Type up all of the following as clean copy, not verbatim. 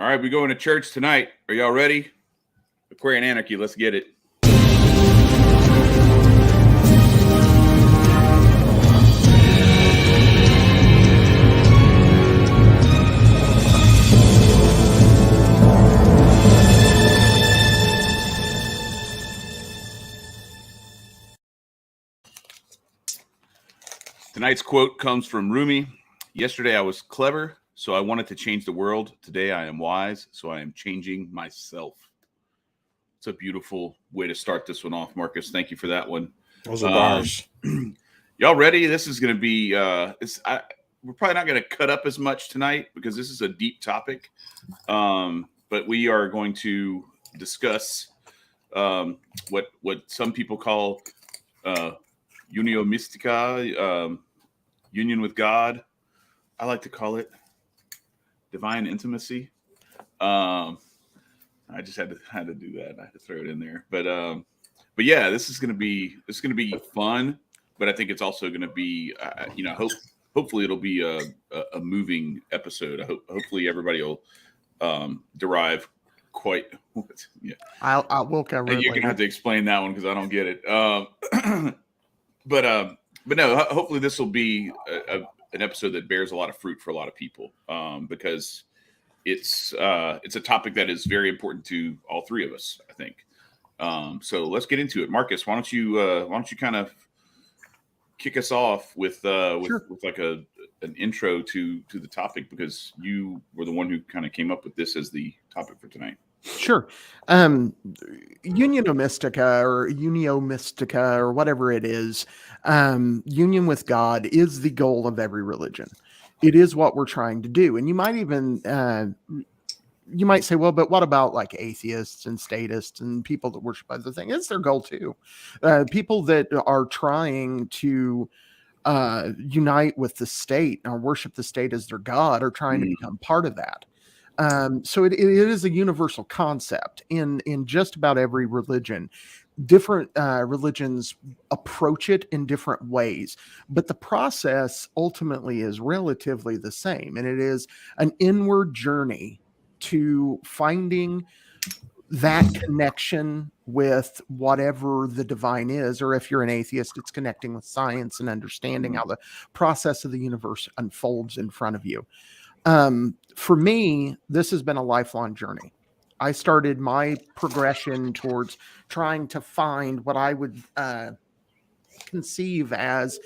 All right, we going to church tonight. Are y'all ready? Aquarian Anarchy, let's get it. Tonight's quote comes from Rumi. Yesterday I was clever, so I wanted to change the world. Today I am wise, so I am changing myself. It's a beautiful way to start this one off, Marcus. Thank you for that one. Those are bars. Y'all ready? This is going to be, we're probably not going to cut up as much tonight because this is a deep topic. But we are going to discuss what some people call Unio Mystica, union with God. I like to call it divine intimacy. I just had to do that. I had to throw it in there. But yeah, this is gonna be fun. But I think it's also gonna be hopefully it'll be a moving episode. Hopefully everybody will derive quite. Yeah, I will cover it. You're gonna have to explain that one because I don't get it. But no, hopefully this will be an episode that bears a lot of fruit for a lot of people because it's a topic that is very important to all three of us, I think. So let's get into it. Marcus, why don't you kind of kick us off with like an intro to the topic, because you were the one who kind of came up with this as the topic for tonight. Sure. Unio Mystica or whatever it is, union with God is the goal of every religion. It is what we're trying to do. And you might even, you might say, well, but what about like atheists and statists and people that worship other things? It's their goal too. People that are trying to unite with the state or worship the state as their God are trying to become part of that. So it is a universal concept in just about every religion. Different religions approach it in different ways, but the process ultimately is relatively the same. And it is an inward journey to finding that connection with whatever the divine is, or if you're an atheist, it's connecting with science and understanding how the process of the universe unfolds in front of you. For me, this has been a lifelong journey. I started my progression towards trying to find what I would conceive as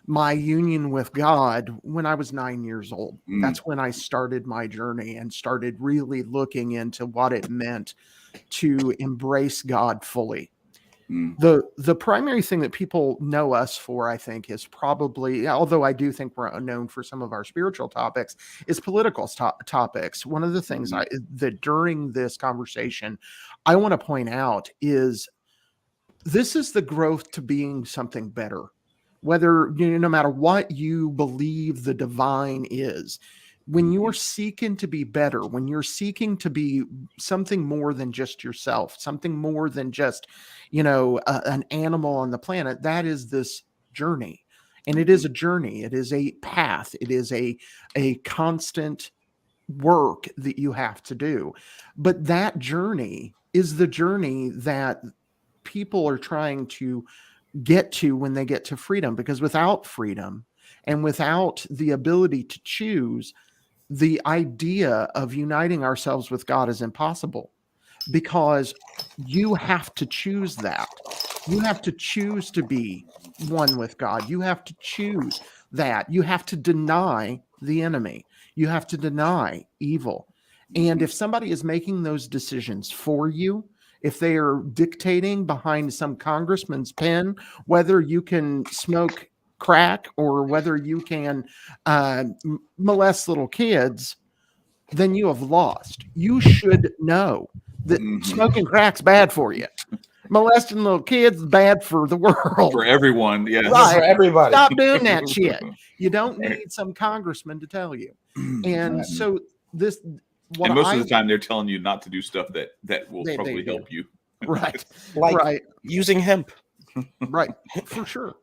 my union with God when I was 9 years old. That's when I started my journey and started really looking into what it meant to embrace God fully. The primary thing that people know us for, I think, is probably, although I do think we're known for some of our spiritual topics, is political topics. One of the things that during this conversation I want to point out is this is the growth to being something better. Whether, no matter what you believe the divine is, when you're seeking to be better, when you're seeking to be something more than just yourself, something more than just, an animal on the planet, that is this journey. And it is a journey. It is a path. It is a constant work that you have to do. But that journey is the journey that people are trying to get to when they get to freedom, because without freedom and without the ability to choose, the idea of uniting ourselves with God is impossible, because you have to choose that. You have to choose to be one with God. You have to choose that. You have to deny the enemy. You have to deny evil. And if somebody is making those decisions for you, if they are dictating behind some congressman's pen whether you can smoke crack or whether you can molest little kids, then you have lost. You should know that smoking crack's bad for you. Molesting little kids is bad for the world. For everyone, yeah. Right. For everybody. Stop doing that shit. You don't need some congressman to tell you. And so this... And most of the time, they're telling you not to do stuff that will probably help you. Right. Like using hemp. Right. For sure.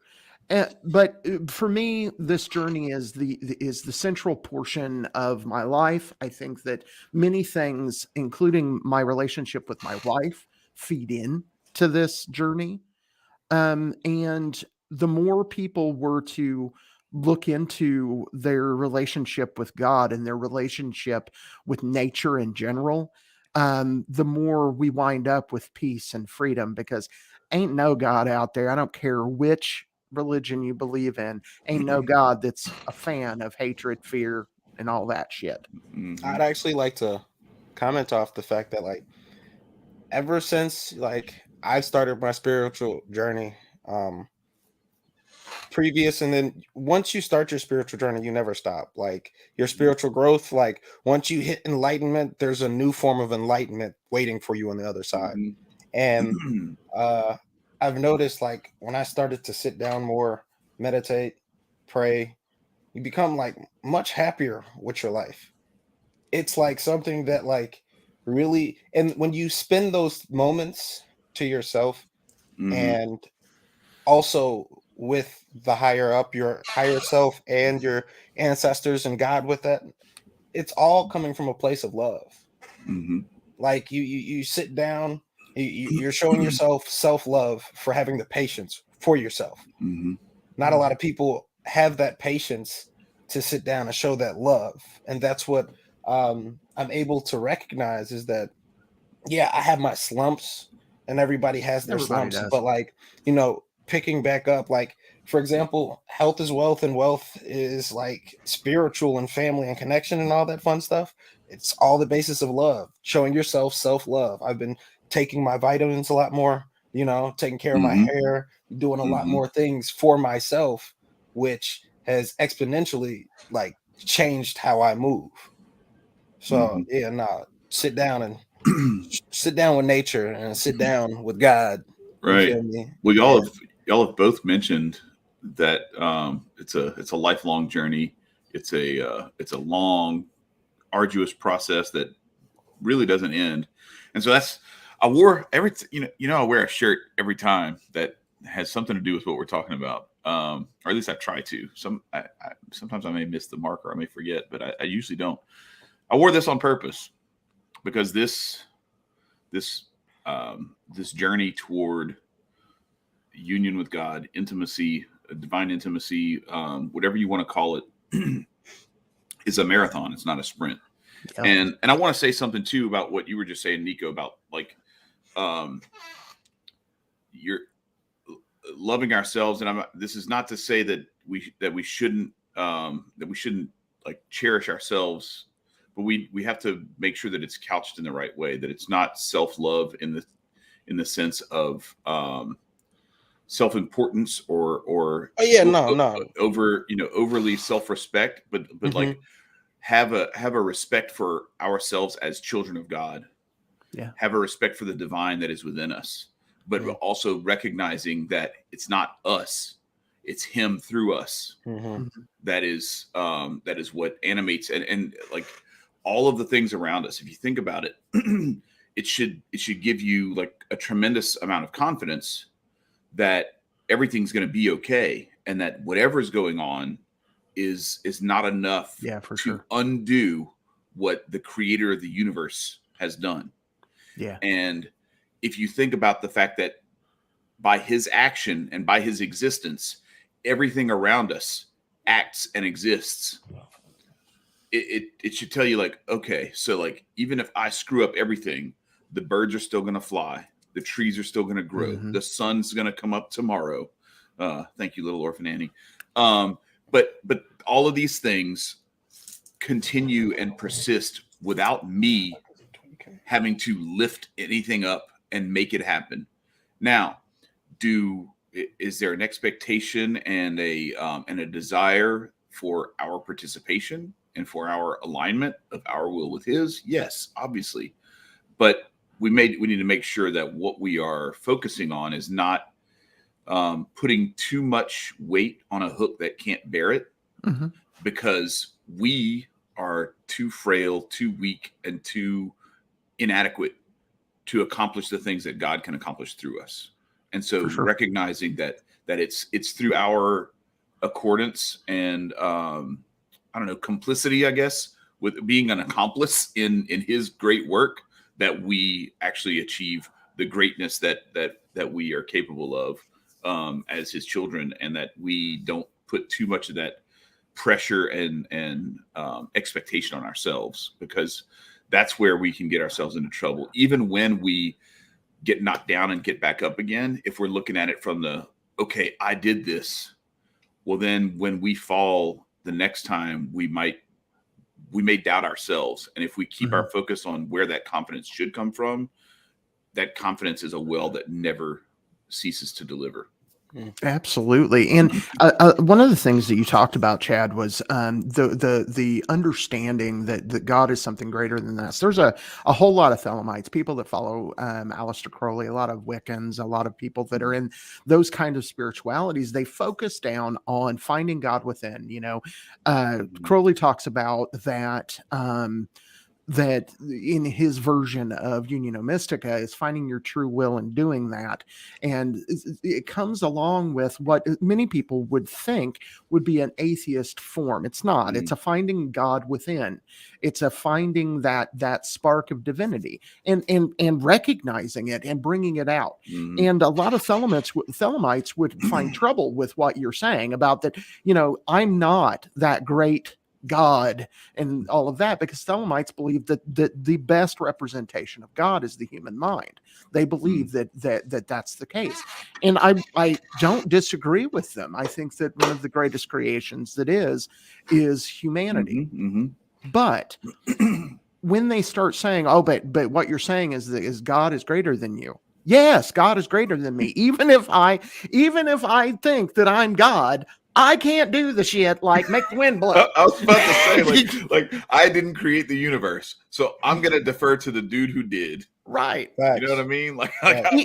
But for me, this journey is the central portion of my life. I think that many things, including my relationship with my wife, feed in to this journey. And the more people were to look into their relationship with God and their relationship with nature in general, the more we wind up with peace and freedom, because ain't no God out there. I don't care which religion you believe in. Ain't no God that's a fan of hatred, fear, and all that shit. Mhm. I'd actually like to comment off the fact that, like, ever since, like, I started my spiritual journey, previous, and then once you start your spiritual journey, you never stop. Like, your spiritual growth, like, once you hit enlightenment, there's a new form of enlightenment waiting for you on the other side. Mhm. And I've noticed, like, when I started to sit down more, meditate, pray, you become, like, much happier with your life. It's like something that, like, really, and when you spend those moments to yourself, Mhm. and also with the higher up, your higher self and your ancestors and God with that, it's all coming from a place of love. Mhm. Like, you sit down, you're showing yourself self-love for having the patience for yourself. Mhm. Not a lot of people have that patience to sit down and show that love, and that's what I'm able to recognize, is that, yeah, I have my slumps, and everybody has their Everybody slumps, does. but, like, picking back up, like, for example, health is wealth, and wealth is, like, spiritual and family and connection and all that fun stuff. It's all the basis of love, showing yourself self-love. I've been taking my vitamins a lot more, taking care of my Mhm. hair, doing a lot Mhm. more things for myself, which has exponentially, like, changed how I move. So, Mhm. yeah, nah, sit down with nature and sit down with God. You Right. feel me? Well, Yeah. y'all have both mentioned that it's a lifelong journey. It's a long, arduous process that really doesn't end. And so I wore I wear a shirt every time that has something to do with what we're talking about. Or at least I try to. Sometimes I may miss the mark or I may forget, but I usually don't. I wore this on purpose because this this journey toward union with God, intimacy, divine intimacy, whatever you want to call it, is a marathon. It's not a sprint. Yep. And I want to say something too about what you were just saying, Nicco, about like you're loving ourselves. And this is not to say that we shouldn't like cherish ourselves, but we have to make sure that it's couched in the right way, that it's not self-love in the sense of self-importance or Oh yeah, no. overly self-respect, but like have a respect for ourselves as children of God. Yeah. Have a respect for the divine that is within us, but also recognizing that it's not us, it's him through us. That is what animates and like all of the things around us. If you think about it, it should give you like a tremendous amount of confidence that everything's going to be okay, and that whatever is going on is not enough for to sure. undo what the creator of the universe has done. Yeah. And if you think about the fact that by his action and by his existence, everything around us acts and exists, it should tell you like, okay, so like even if I screw up everything, the birds are still going to fly, the trees are still going to grow, the sun's going to come up tomorrow. Thank you, little orphan Annie. But all of these things continue and persist without me having to lift anything up and make it happen. Now, is there an expectation and a desire for our participation and for our alignment of our will with his? Yes, obviously. But we need to make sure that what we are focusing on is not putting too much weight on a hook that can't bear it, because we are too frail, too weak, and too inadequate to accomplish the things that God can accomplish through us. And so recognizing that that it's through our accordance and I don't know, complicity, I guess, with being an accomplice in his great work, that we actually achieve the greatness that we are capable of as his children, and that we don't put too much of that pressure and expectation on ourselves, because that's where we can get ourselves into trouble. Even when we get knocked down and get back up again, if we're looking at it from the, okay, I did this, well, then when we fall the next time, we may doubt ourselves. And if we keep our focus on where that confidence should come from, that confidence is a well that never ceases to deliver. Absolutely. And one of the things that you talked about, Chad, was the understanding that God is something greater than this. There's a whole lot of Thelemites, people that follow Aleister Crowley, a lot of Wiccans, a lot of people that are in those kind of spiritualities. They focus down on finding God within. Crowley talks about that. That in his version of Unio Mystica is finding your true will and doing that. And it comes along with what many people would think would be an atheist form. It's not. It's a finding God within. It's a finding that spark of divinity and recognizing it and bringing it out. And a lot of Thelemites would find trouble with what you're saying about that, I'm not that great God and all of that, because Thelemites believe that the best representation of God is the human mind. They believe that's the case, and I don't disagree with them. I think that one of the greatest creations that is humanity. But when they start saying, "Oh, but what you're saying is God is greater than you." Yes, God is greater than me. Even if I think that I'm God, I can't do the shit like make the wind blow. I was about to say, like I didn't create the universe, so I'm gonna defer to the dude who did. Right. You know what I mean?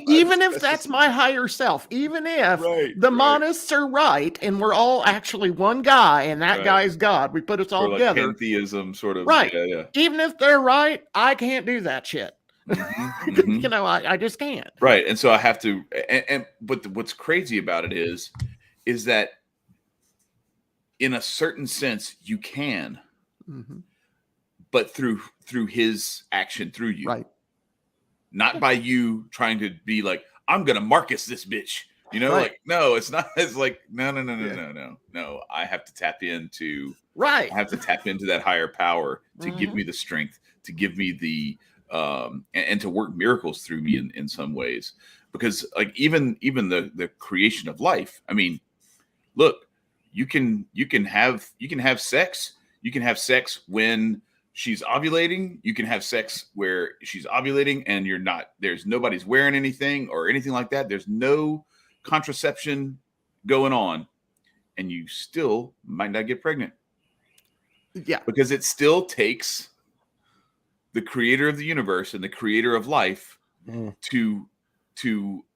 Even if that's my higher self, even if the monists are right and we're all actually one guy and that guy's God, we put us all together. Pantheism, sort of. Right. Yeah. Even if they're right, I can't do that shit. I just can't. Right. And so I have to, but what's crazy about it is that in a certain sense you can, but through his action through you, right? Not by you trying to be like, I'm gonna Marcus this bitch, like, no, it's not. It's like, no. I have to tap into I have to tap into that higher power to give me the strength, to give me the and to work miracles through me in some ways. Because like even the creation of life, I mean, look, you can have sex. You can have sex when she's ovulating. You can have sex where she's ovulating and there's nobody's wearing anything or anything like that. There's no contraception going on, and you still might not get pregnant. Yeah. Because it still takes the creator of the universe and the creator of life to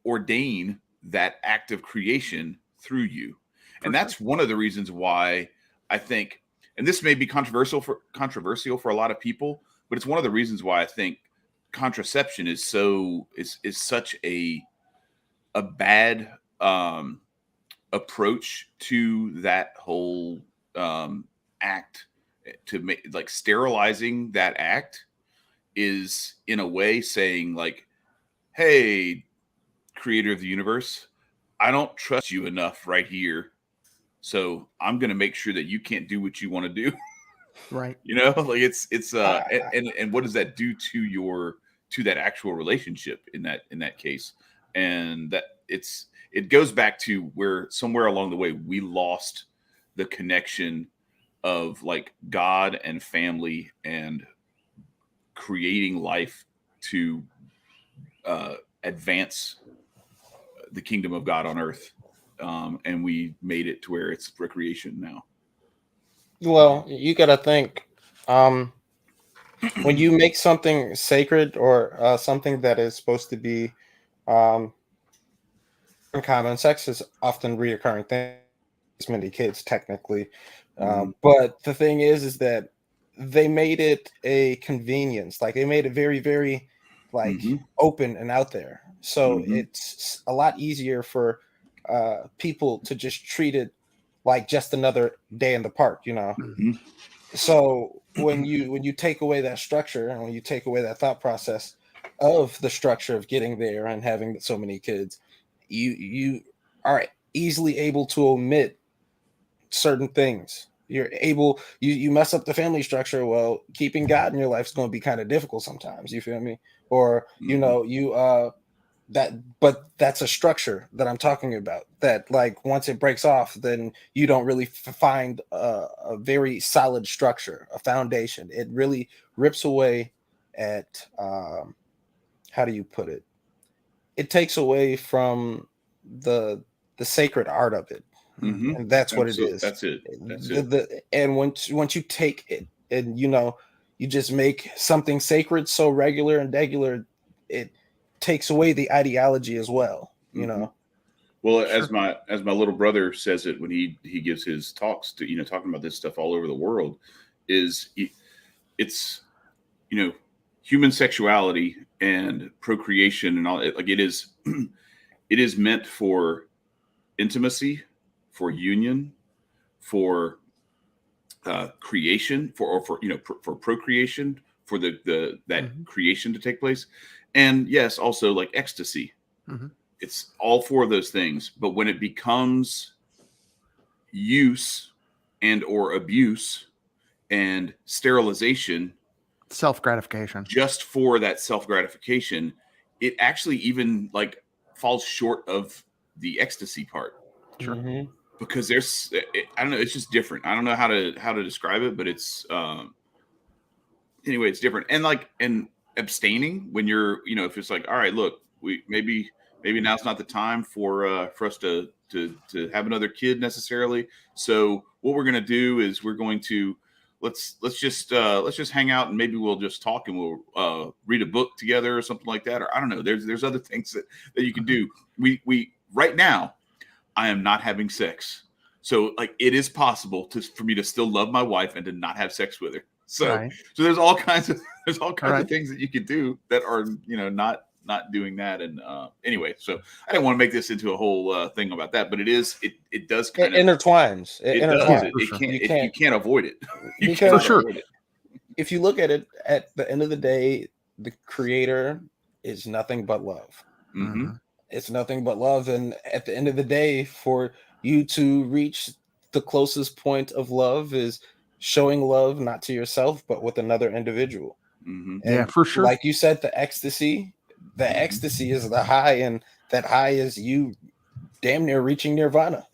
ordain that act of creation through you. And that's one of the reasons why I think, and this may be controversial for a lot of people, but it's one of the reasons why I think contraception is such a bad approach to that whole act, to make, like, sterilizing that act is in a way saying like, hey, creator of the universe, I don't trust you enough right here, so I'm going to make sure that you can't do what you want to do. Right. Like it's and what does that do to that actual relationship in that case? And that it goes back to where somewhere along the way we lost the connection of like God and family and creating life to advance the kingdom of God on earth. And we made it to where it's recreation now. Well, you got to think, when you make something sacred or something that is supposed to be common, sex is often reoccurring thing. As many kids technically, but the thing is that they made it a convenience. Like they made it very, very like open and out there. So it's a lot easier for people to just treat it like just another day in the park, you know. Mm-hmm. So when you take away that structure and when you take away that thought process of the structure of getting there and having so many kids, you are easily able to omit certain things. You're able, you mess up the family structure. Well, keeping God in your life is going to be kind of difficult sometimes. You feel me? Or you know, but that's a structure that I'm talking about. That like once it breaks off, then you don't really find a very solid structure, a foundation. It really rips away at how do you put it? It takes away from the sacred art of it. Mm-hmm. And that's what it is. That's it. That's it. And once you take it and you know you just make something sacred so regular and regular, it takes away the ideology as well. You know. Well, as my little brother says it when he gives his talks to, you know, talking about this stuff all over the world, it's you know, human sexuality and procreation and all, like it is meant for intimacy, for union, for creation, for procreation, for that creation to take place, and yes, also like ecstasy. It's all four of those things. But when it becomes use and or abuse and sterilization, self-gratification, just for that self-gratification, it actually even like falls short of the ecstasy part. Sure. Because there's, I don't know, it's just different. I don't know how to describe it, but it's anyway, it's different. And abstaining when you're, you know, if it's like, all right, look, we maybe now's not the time for us to have another kid necessarily. So what we're gonna do is we're going to let's just hang out and maybe we'll just talk and we'll read a book together or something like that. Or I don't know. There's other things that you can do. We right now, I am not having sex. So like it is possible for me to still love my wife and to not have sex with her. So so there's all kinds of things that you could do that are, you know, not doing that. And anyway, so I didn't want to make this into a whole thing about that, but it does kind of intertwines. You can't avoid it. For sure. If you look at it, at the end of the day, the creator is nothing but love. It's nothing but love. And at the end of the day, for you to reach the closest point of love is showing love, not to yourself, but with another individual. Yeah, for sure. Like you said, the ecstasy is the high, and that high is you damn near reaching nirvana.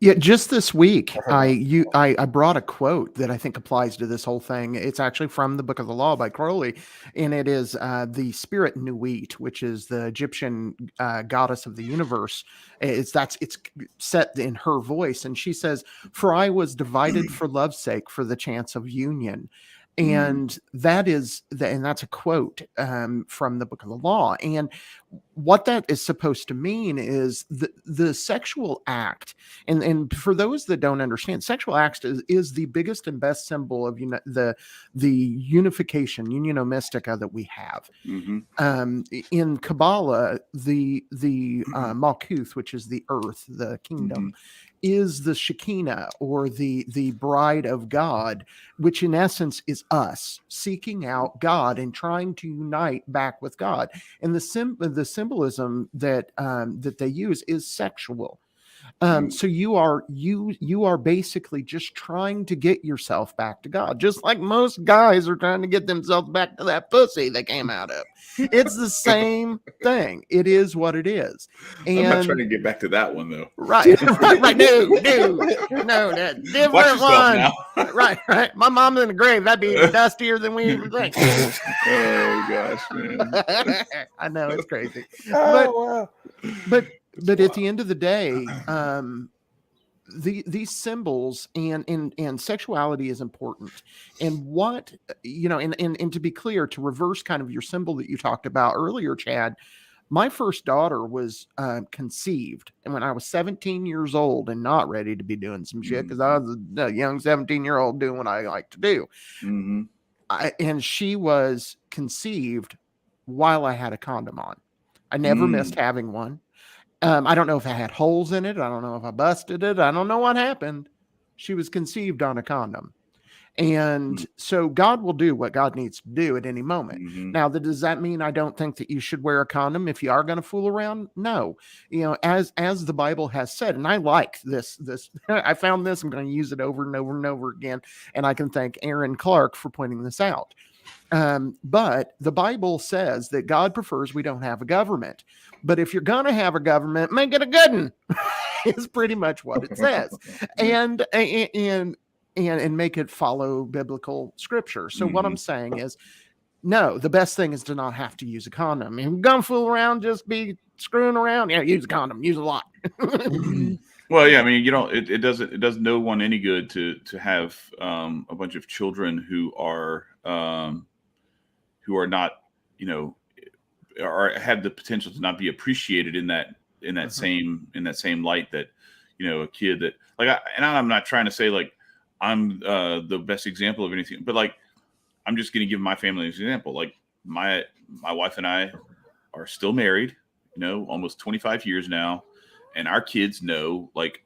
Yeah, just this week, I brought a quote that I think applies to this whole thing. It's actually from the Book of the Law by Crowley, and it is the spirit Nuit, which is the Egyptian goddess of the universe. It's set in her voice, and she says, "For I was divided for love's sake, for the chance of union." And that's a quote from the Book of the Law. And what that is supposed to mean is the sexual act. And for those that don't understand, sexual act is the biggest and best symbol of the unification, Unio Mystica that we have. In Kabbalah, the Malkuth, which is the earth, the kingdom, is the Shekinah, or the bride of God, which in essence is us seeking out God and trying to unite back with God. And the symbolism that they use is sexual. So you are basically just trying to get yourself back to God, just like most guys are trying to get themselves back to that pussy they came out of. It's the same thing. It is what it is. And I'm not trying to get back to that one though. Right. No, that different one. Now. Right. My mom's in the grave. That'd be dustier than we even think. Oh gosh, man. I know, it's crazy. Wow. But at the end of the day, these symbols and sexuality is important. And what, you know, and to be clear, to reverse kind of your symbol that you talked about earlier, Chad, my first daughter was conceived, and when I was 17 years old and not ready to be doing some shit, because I was a young 17-year-old doing what I like to do. And she was conceived while I had a condom on. I never missed having one. I don't know if I had holes in it. I don't know if I busted it. I don't know what happened. She was conceived on a condom. And so God will do what God needs to do at any moment. Mm-hmm. Now, does that mean I don't think that you should wear a condom if you are going to fool around? No. As the Bible has said, and I like this, I found this, I'm going to use it over and over and over again. And I can thank Aaron Clark for pointing this out. But the Bible says that God prefers we don't have a government. But if you're going to have a government, make it a good one. Is pretty much what it says. And make it follow biblical scripture. So what I'm saying is, no, the best thing is to not have to use a condom. If you're gonna fool around, just be screwing around. Yeah, use a condom, use a lot. Well, yeah, I mean, it does no one any good to have a bunch of children who are not, or have the potential to not be appreciated in that same light that, a kid that and I'm not trying to say like I'm the best example of anything, but like I'm just going to give my family an example. Like my wife and I are still married, almost 25 years now, and our kids know like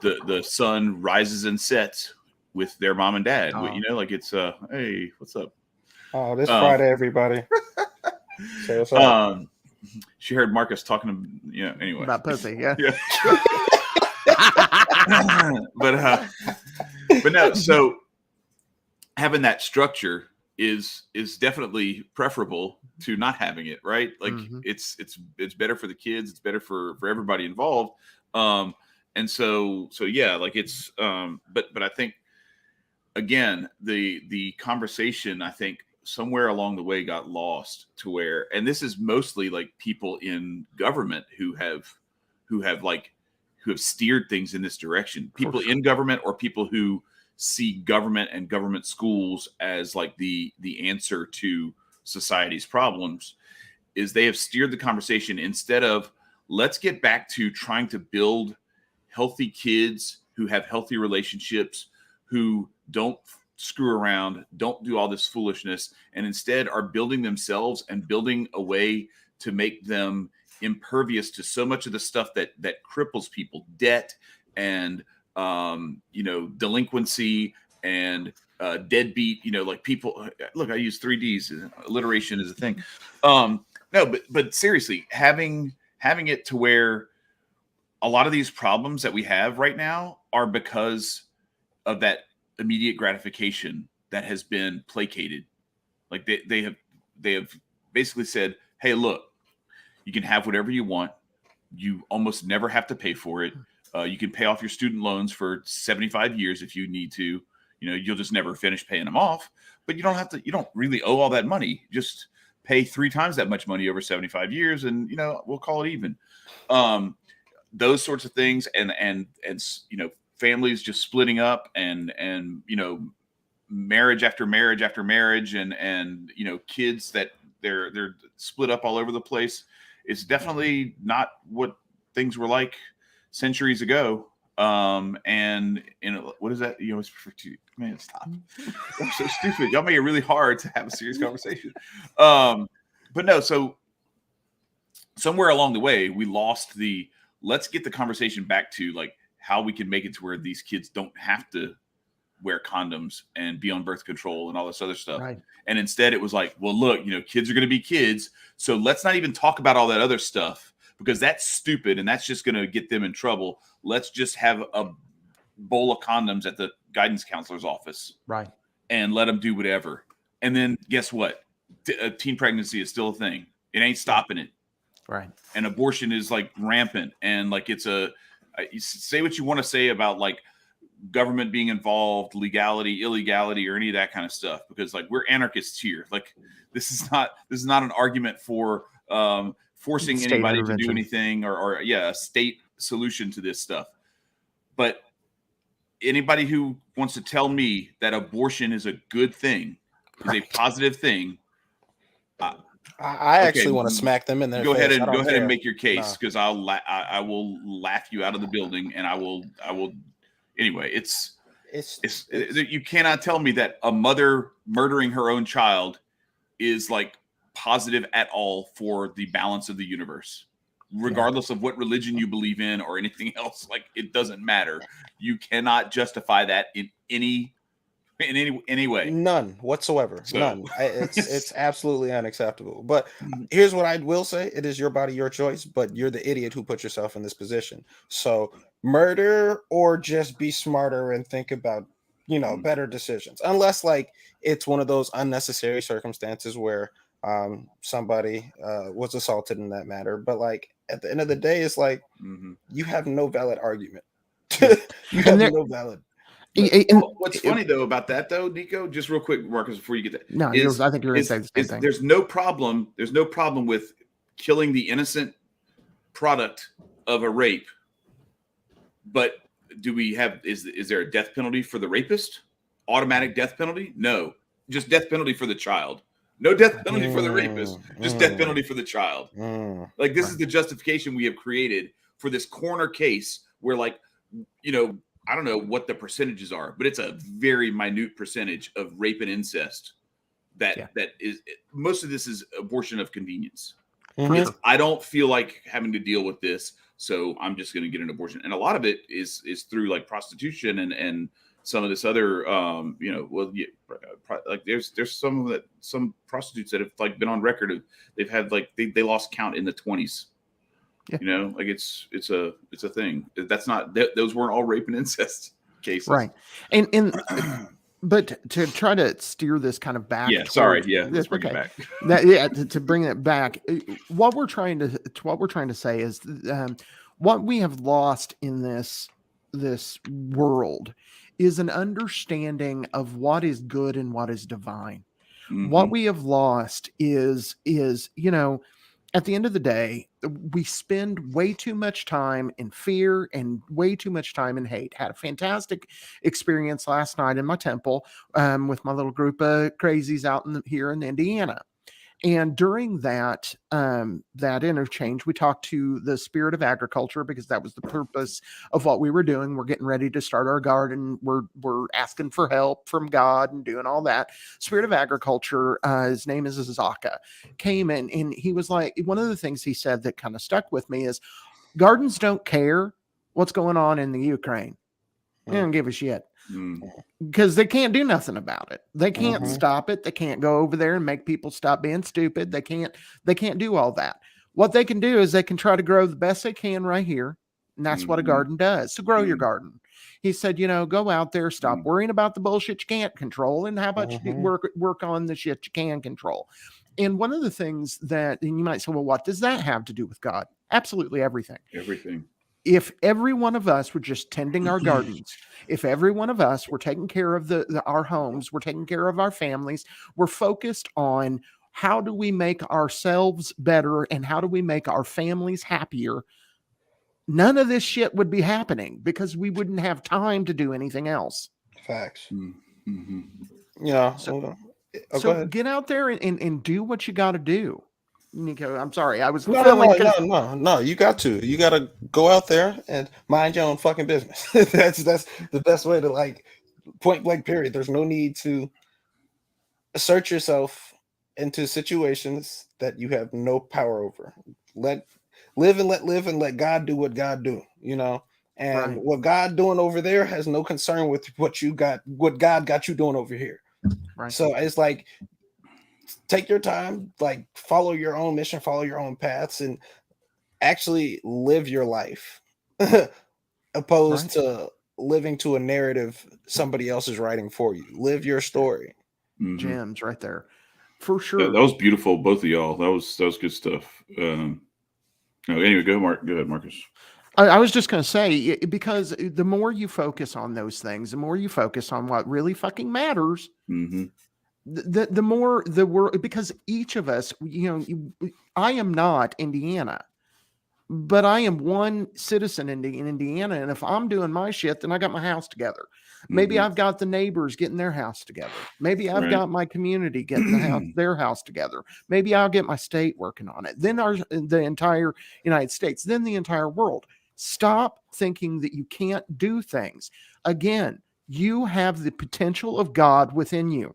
the sun rises and sets with their mom and dad. Oh. Like it's hey, what's up? Oh, this Friday, everybody. So what's up? She heard Marcus talking to anyway About pussy, yeah. Yeah. but no, so having that structure is definitely preferable to not having it, right? Like it's better for the kids, it's better for everybody involved. And so yeah, like it's but I think again the conversation, I think somewhere along the way got lost to where, and this is mostly like people in government who have steered things in this direction. People in government, or people who see government and government schools as like the answer to society's problems, is they have steered the conversation instead of let's get back to trying to build healthy kids who have healthy relationships, who don't screw around, don't do all this foolishness, and instead are building themselves and building a way to make them impervious to so much of the stuff that cripples people, debt and delinquency and deadbeat, like people. Look, I use 3Ds. Alliteration is a thing. No, but seriously, having it to where a lot of these problems that we have right now are because of that immediate gratification that has been placated. Like they have basically said, hey, look, you can have whatever you want. You almost never have to pay for it. You can pay off your student loans for 75 years if you need to. You'll just never finish paying them off, but you don't have to. You don't really owe all that money. Just pay 3 times that much money over 75 years, and we'll call it even. Those sorts of things, and families just splitting up, and marriage after marriage after marriage, and kids that they're split up all over the place. It's definitely not what things were like centuries ago. And what is that? You always prefer to, man, stop. I'm so stupid. Y'all make it really hard to have a serious conversation. But no, so somewhere along the way, we lost let's get the conversation back to like how we can make it to where these kids don't have to wear condoms and be on birth control and all this other stuff. Right. And instead it was like, well, look, kids are going to be kids. So let's not even talk about all that other stuff, because that's stupid and that's just going to get them in trouble. Let's just have a bowl of condoms at the guidance counselor's office. Right. And let them do whatever. And then guess what? Teen pregnancy is still a thing. It ain't stopping it. Right. And abortion is like rampant. And like you say what you want to say about like government being involved, legality, illegality, or any of that kind of stuff, because like we're anarchists here. Like this is not an argument for forcing State anybody intervention to do anything or a state solution to this stuff. But anybody who wants to tell me that abortion is a good thing, is a positive thing, I actually want to smack them in their go face. ahead and make your case, because No. I will laugh you out of the building, and I will anyway. It's you cannot tell me that a mother murdering her own child is like positive at all for the balance of the universe. regardless of what religion you believe in or anything else. Like, it doesn't matter. You cannot justify that in any way. None whatsoever. So. None. It's absolutely unacceptable. But here's what I will say: it is your body, your choice. But you're the idiot who put yourself in this position. So murder or just be smarter and think about, better decisions. Unless like it's one of those unnecessary circumstances where somebody was assaulted in that matter. But like at the end of the day, it's like you have no valid argument. You have no valid. What's funny though about that though, Nicco, just real quick, Marcus, before you get that. No, I think you're going to say the same thing. There's no problem with killing the innocent product of a rape, but do we have is there a death penalty for the rapist? Automatic death penalty? No, just death penalty for the child. No death penalty for the rapist, just death penalty for the child. Like this is the justification we have created for this corner case where, like, I don't know what the percentages are, but it's a very minute percentage of rape and incest that is, most of this is abortion of convenience. I don't feel like having to deal with this, so I'm just going to get an abortion. And a lot of it is through like prostitution and some of this other, like there's some prostitutes that have like been on record of they've had like they lost count in the 20s. Yeah. Like it's a thing. That's not those weren't all rape and incest cases, right? And but to try to steer this kind of back. Let's bring it back. To bring it back, what we're trying to say is what we have lost in this world is an understanding of what is good and what is divine. What we have lost is at the end of the day, we spend way too much time in fear and way too much time in hate. Had a fantastic experience last night in my temple with my little group of crazies out here in Indiana. And during that interchange, we talked to the spirit of agriculture because that was the purpose of what we were doing. We're getting ready to start our garden. We're asking for help from God and doing all that. Spirit of agriculture, his name is Zaka, came in and he was like, one of the things he said that kind of stuck with me is gardens don't care what's going on in the Ukraine. They don't give a shit. Because they can't do nothing about it. They can't stop it. They can't go over there and make people stop being stupid. They can't do all that. What they can do is they can try to grow the best they can right here. And that's what a garden does. So grow your garden. He said, go out there, stop worrying about the bullshit you can't control. And how about you work on the shit you can control? And one of the things that, and you might say, well, what does that have to do with God? Absolutely everything. Everything. If every one of us were just tending our gardens, if every one of us were taking care of our homes, we're taking care of our families, we're focused on how do we make ourselves better and how do we make our families happier, none of this shit would be happening because we wouldn't have time to do anything else. Facts. So get out there and do what you got to do. Nicco, I'm sorry. I was no. You got to go out there and mind your own fucking business. that's the best way to, like, point blank period. There's no need to assert yourself into situations that you have no power over. Let let God do what God do. And what God doing over there has no concern with what God got you doing over here. Right. So it's like, take your time, like follow your own mission, follow your own paths, and actually live your life opposed to living to a narrative somebody else is writing for you. Live your story. Gems right there. For sure. Yeah, that was beautiful, both of y'all. That was good stuff. Anyway, go ahead, Marcus. I was just going to say, because the more you focus on those things, the more you focus on what really fucking matters, the more the world, because each of us, I am not Indiana, but I am one citizen in Indiana. And if I'm doing my shit, then I got my house together. Maybe I've got the neighbors getting their house together. Maybe I've got my community getting their house together. Maybe I'll get my state working on it. Then the entire United States, then the entire world. Stop thinking that you can't do things. Again, you have the potential of God within you.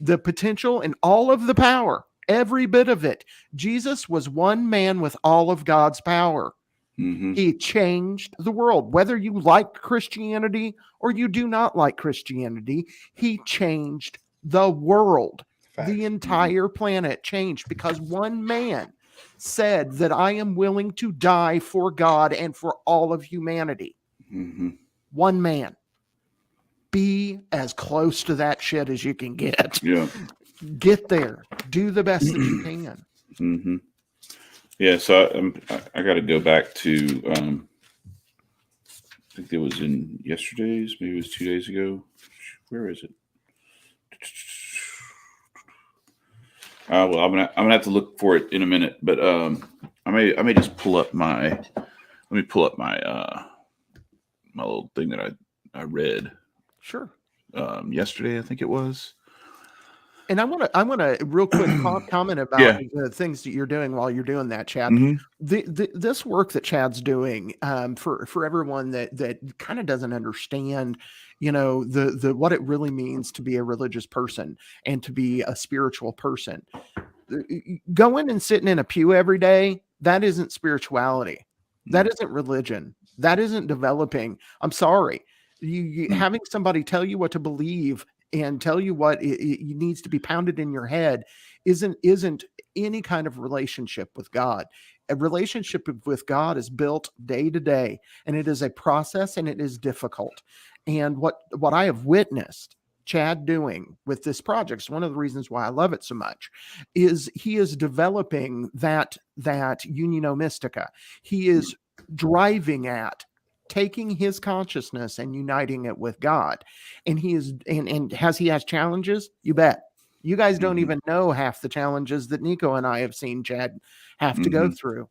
The potential and all of the power Every bit of it. Jesus was one man with all of God's power. Mm-hmm. He changed the world. Whether you like Christianity or you do not like Christianity, he changed the world. Facts. The entire planet changed because one man said that I am willing to die for God and for all of humanity. Mm-hmm. One man. Be as close to that shit as you can get. Yeah. Get there. Do the best that you can. Mm-hmm. Yeah, so I got to go back to, I think it was in yesterday's, maybe it was 2 days ago. Where is it? Well, I'm gonna have to look for it in a minute, but I may just pull up my my little thing that I read. Sure. Yesterday, I think it was. And I want to real quick comment about the things that you're doing while you're doing that, Chad. Mm-hmm. This work that Chad's doing, for everyone that kind of doesn't understand, the what it really means to be a religious person and to be a spiritual person. Going and sitting in a pew every day, that isn't spirituality. That isn't religion. That isn't developing. I'm sorry. You having somebody tell you what to believe and tell you what it needs to be pounded in your head isn't any kind of relationship with God. A relationship with God is built day to day, and it is a process, and it is difficult. And what I have witnessed Chad doing with this project is one of the reasons why I love it so much, is he is developing that Unio Mystica. He is driving at taking his consciousness and uniting it with God. And he is, and has he has challenges? You bet. You guys don't even know half the challenges that Nicco and I have seen Chad have to go through.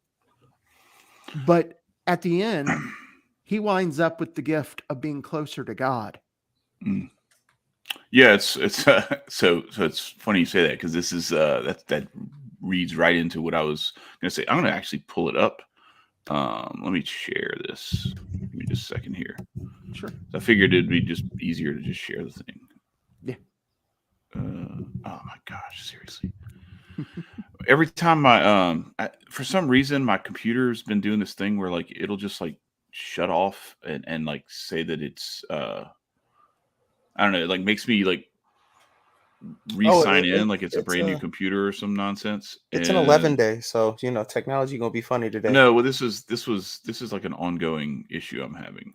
But at the end, he winds up with the gift of being closer to God. Yeah, it's so it's funny you say that, because this is that reads right into what I was going to say. I'm going to actually pull it up. Let me share this. Give me just a second here. Sure. I figured it'd be just easier to just share the thing. Yeah. Oh my gosh, seriously. Every time for some reason my computer's been doing this thing where like it'll just like shut off and like say that it's I don't know, it like makes me like re-sign in like it's a brand new computer or some nonsense. It's an 11-day, so technology gonna be funny today. No, well, this is like an ongoing issue I'm having.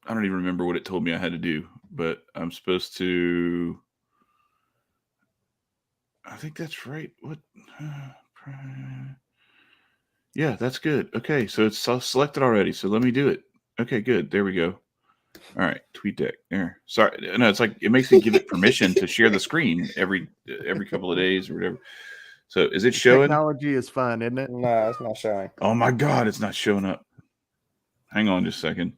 I don't even remember what it told me I had to do, but I'm supposed to. I think that's right. What? Yeah, that's good. Okay, so it's selected already. So let me do it. Okay, good. There we go. All right, TweetDeck. There. Sorry, no, it's like it makes me give it permission to share the screen every couple of days or whatever. So is it showing? Technology is fun, isn't it? No, it's not showing. Oh my God, it's not showing up. Hang on just a second.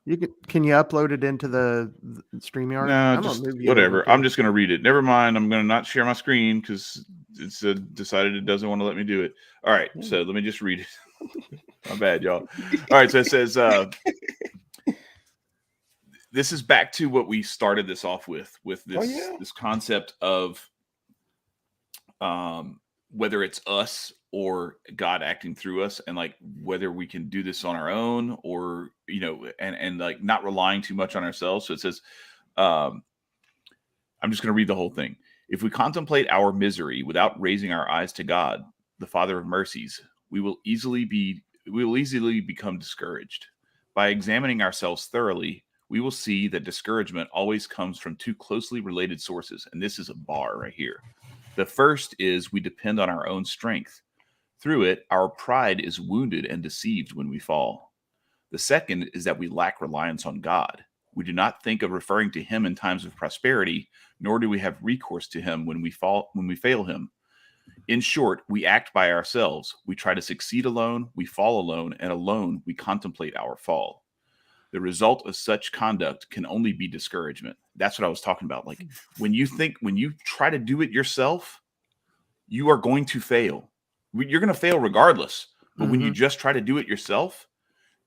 Can you upload it into the StreamYard? No, just whatever. I'm just going to read it. Never mind. I'm going to not share my screen because it's decided it doesn't want to let me do it. All right, so let me just read it. My bad, y'all. All right, so it says this is back to what we started this off with this this concept of whether it's us or God acting through us, and like whether we can do this on our own or and like not relying too much on ourselves. So it says I'm just going to read the whole thing. If we contemplate our misery without raising our eyes to God, the Father of mercies, we will easily become discouraged. By examining ourselves thoroughly, we will see that discouragement always comes from two closely related sources, and this is a bar right here. The first is we depend on our own strength. Through it, our pride is wounded and deceived when we fall. The second is that we lack reliance on God. We do not think of referring to him in times of prosperity, nor do we have recourse to him when we fail him. In short, we act by ourselves. We try to succeed alone, we fall alone, and alone we contemplate our fall. The result of such conduct can only be discouragement. That's what I was talking about. Like when you try to do it yourself, you are going to fail. You're going to fail regardless. But when you just try to do it yourself,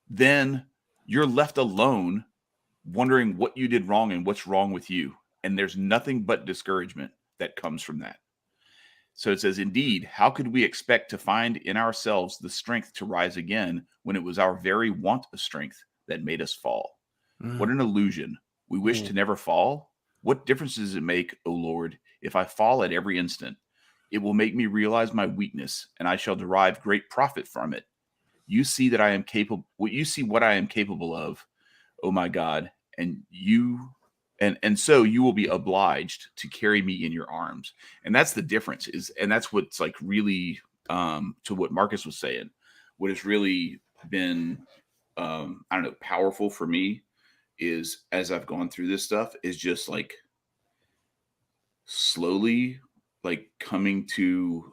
then you're left alone wondering what you did wrong and what's wrong with you. And there's nothing but discouragement that comes from that. So it says, indeed, how could we expect to find in ourselves the strength to rise again when it was our very want of strength that made us fall? What an illusion. We wish to never fall. What difference does it make, O Lord, if I fall at every instant? It will make me realize my weakness, and I shall derive great profit from it. You see that I am capable. You see what I am capable of, O my God, and so you will be obliged to carry me in your arms. And that's the difference. And that's what's like really to what Marcus was saying. What has really been I don't know, powerful for me is, as I've gone through this stuff, is just like slowly like coming to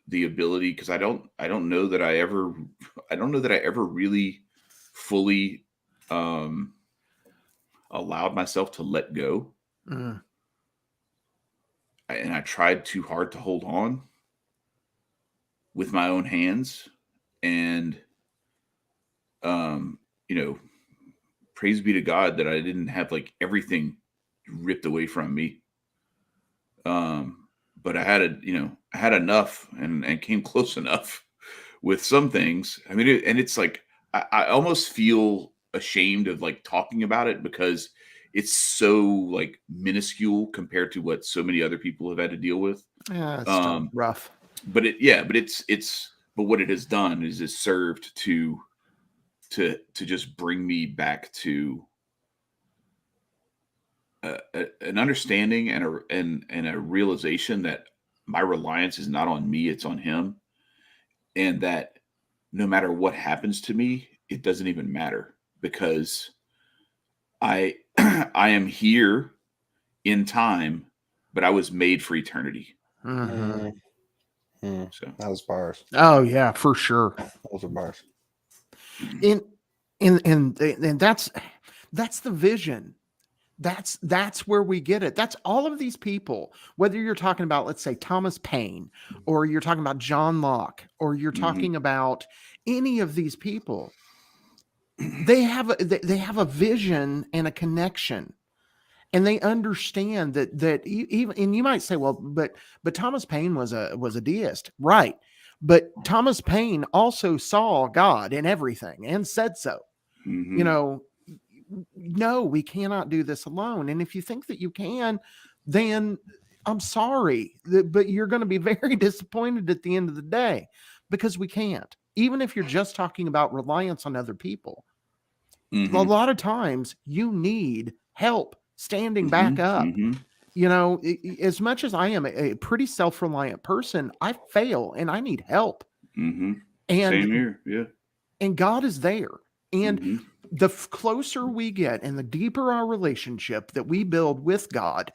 the ability, because I don't know that I ever really fully allowed myself to let go. And I tried too hard to hold on with my own hands. And praise be to God that I didn't have like everything ripped away from me. But I had enough and came close enough with some things. I mean, it's like, I almost feel ashamed of like talking about it, because it's so like minuscule compared to what so many other people have had to deal with. Yeah, it's still rough. But but what it has done is it's served to just bring me back to an understanding and a realization that my reliance is not on me, it's on him. And that no matter what happens to me, it doesn't even matter, because I am here in time, but I was made for eternity. So that was bars. Oh yeah, for sure. Those are bars. And that's the vision. That's where we get it. That's all of these people, whether you're talking about, let's say, Thomas Paine, or you're talking about John Locke, or you're talking about any of these people, they have a vision and a connection, and they understand that even, and you might say, well, but Thomas Paine was a deist, right? But Thomas Paine also saw God in everything and said so. No, we cannot do this alone. And if you think that you can, then I'm sorry, but you're going to be very disappointed at the end of the day, because we can't. Even if you're just talking about reliance on other people, a lot of times you need help standing back up. As much as I am a pretty self-reliant person, I fail and I need help. And same here. Yeah. And God is there. And the closer we get and the deeper our relationship that we build with God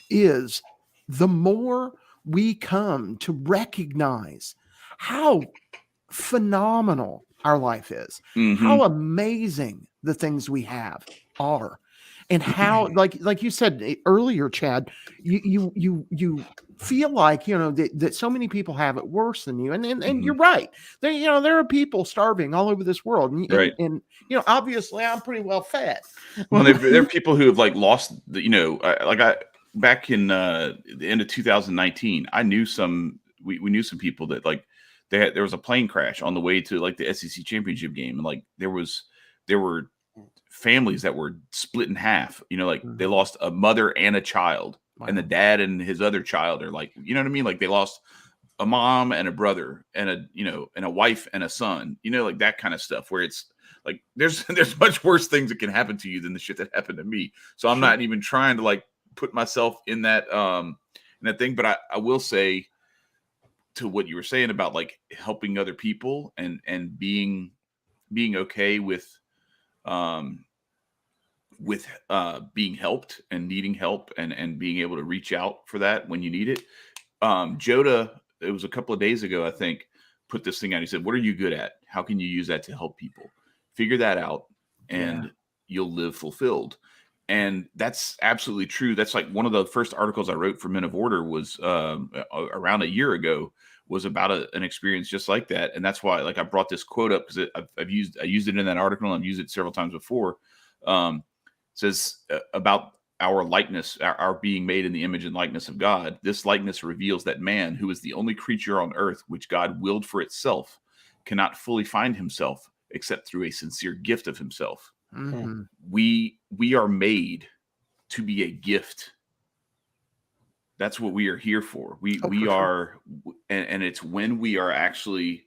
is, the more we come to recognize how phenomenal our life is, how amazing the things we have are, and how, like you said earlier, Chad, you feel like, that so many people have it worse than you. And you're right. There are people starving all over this world. And obviously I'm pretty well fed. Well, there are people who have like lost back in the end of 2019, I knew we knew some people that like there was a plane crash on the way to like the SEC championship game. And like there were families that were split in half, they lost a mother and a child. Wow. And the dad and his other child are like, you know what I mean? Like they lost a mom and a brother and a wife and a son, like that kind of stuff, where it's like, there's much worse things that can happen to you than the shit that happened to me. So I'm not even trying to like put myself in that thing. But I will say, to what you were saying about like helping other people and being okay with being helped and needing help and being able to reach out for that when you need it. Joda, it was a couple of days ago, I think, put this thing out. He said, what are you good at? How can you use that to help people? Figure that out and you'll live fulfilled. And that's absolutely true. That's like one of the first articles I wrote for Men of Order was around a year ago, was about an experience just like that. And that's why, like, I brought this quote up, because I used it in that article, and I've used it several times before. Says about, our likeness, our being made in the image and likeness of God, this likeness reveals that man, who is the only creature on earth which God willed for itself, cannot fully find himself except through a sincere gift of himself. Mhm. We are made to be a gift. That's what we are here for. We For sure. are, and it's when we are actually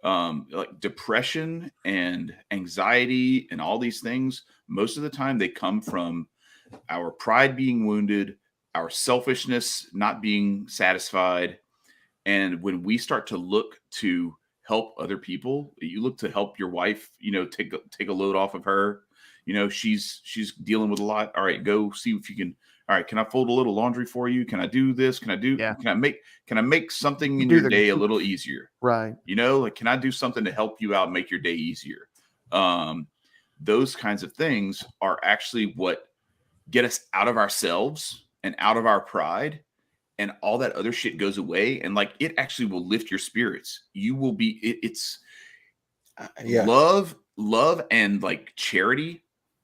like depression and anxiety and all these things, most of the time they come from our pride being wounded, our selfishness not being satisfied. And when we start to look to help other people, you look to help your wife, take a load off of her. She's dealing with a lot. All right, go see if you can. All right, can I fold a little laundry for you? Can I do this? Can I make something in your day a little easier? Right. Like, can I do something to help you out, make your day easier? Those kinds of things are actually what get us out of ourselves and out of our pride, and all that other shit goes away. And like, it actually will lift your spirits. You will be, it's love and like charity.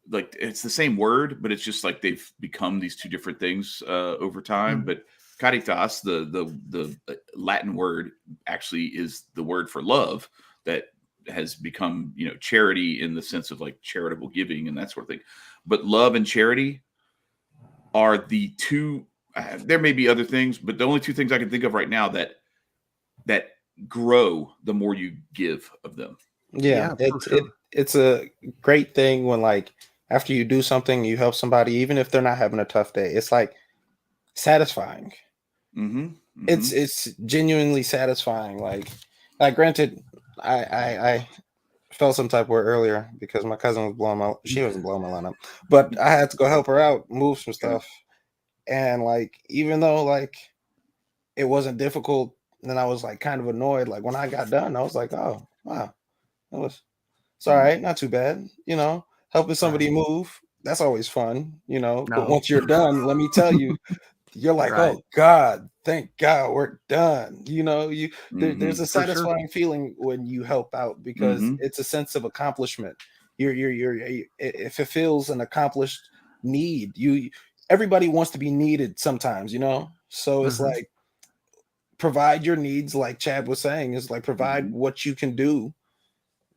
Like, it's the same word, but it's just like they've become these two different things over time. But caritas, the Latin word, actually is the word for love that has become, charity in the sense of like charitable giving and that sort of thing. But love and charity are the two. There may be other things, but the only two things I can think of right now that grow the more you give of them. Yeah, it's a great thing when, like, after you do something, you help somebody, even if they're not having a tough day. It's like satisfying. It's genuinely satisfying. Like granted, I felt some type of word earlier because my cousin was she wasn't blowing my line up, but I had to go help her out, move some stuff. And like, even though like it wasn't difficult, then I was like kind of annoyed. Like, when I got done, I was like, oh wow, it's all right, not too bad. Helping somebody move, that's always fun. But once you're done, let me tell you, you're like, oh God, thank God we're done. There's a satisfying feeling when you help out, because it's a sense of accomplishment. It fulfills an accomplished need. Everybody wants to be needed sometimes, so it's like, provide your needs, like Chad was saying, is like, provide what you can do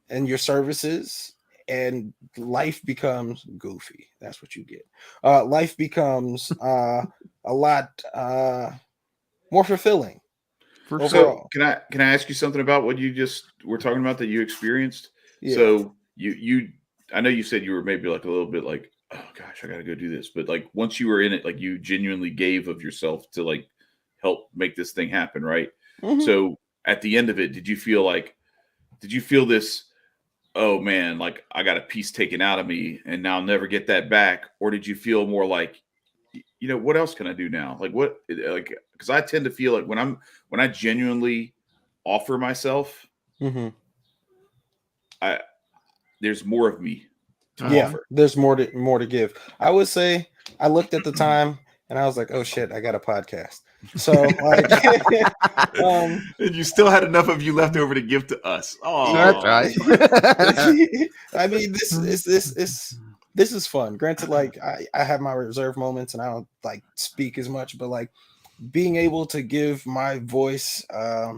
and your services, and life becomes goofy. That's what you get. Life becomes a lot more fulfilling. So can I ask you something about what you just were talking about that you experienced? Yeah. So I know you said you were maybe like a little bit like, oh gosh, I got to go do this. But like, once you were in it, like, you genuinely gave of yourself to like help make this thing happen, right? So at the end of it, did you feel this, oh man, like, I got a piece taken out of me and now I'll never get that back? Or did you feel more like, what else can I do now? Like, because I tend to feel like when I genuinely offer myself, there's more of me to offer. There's more to give. I would say I looked at the time and I was like, oh shit, I got a podcast. So like, and you still had enough of you left over to give to us. Oh, that's right. I mean, this is fun. Granted, like, I have my reserve moments and I don't like speak as much, but like, being able to give my voice a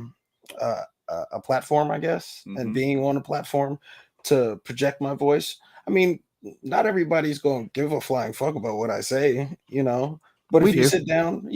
platform, I guess, and being on a platform to project my voice. I mean, not everybody's going to give a flying fuck about what I say, but if you sit down,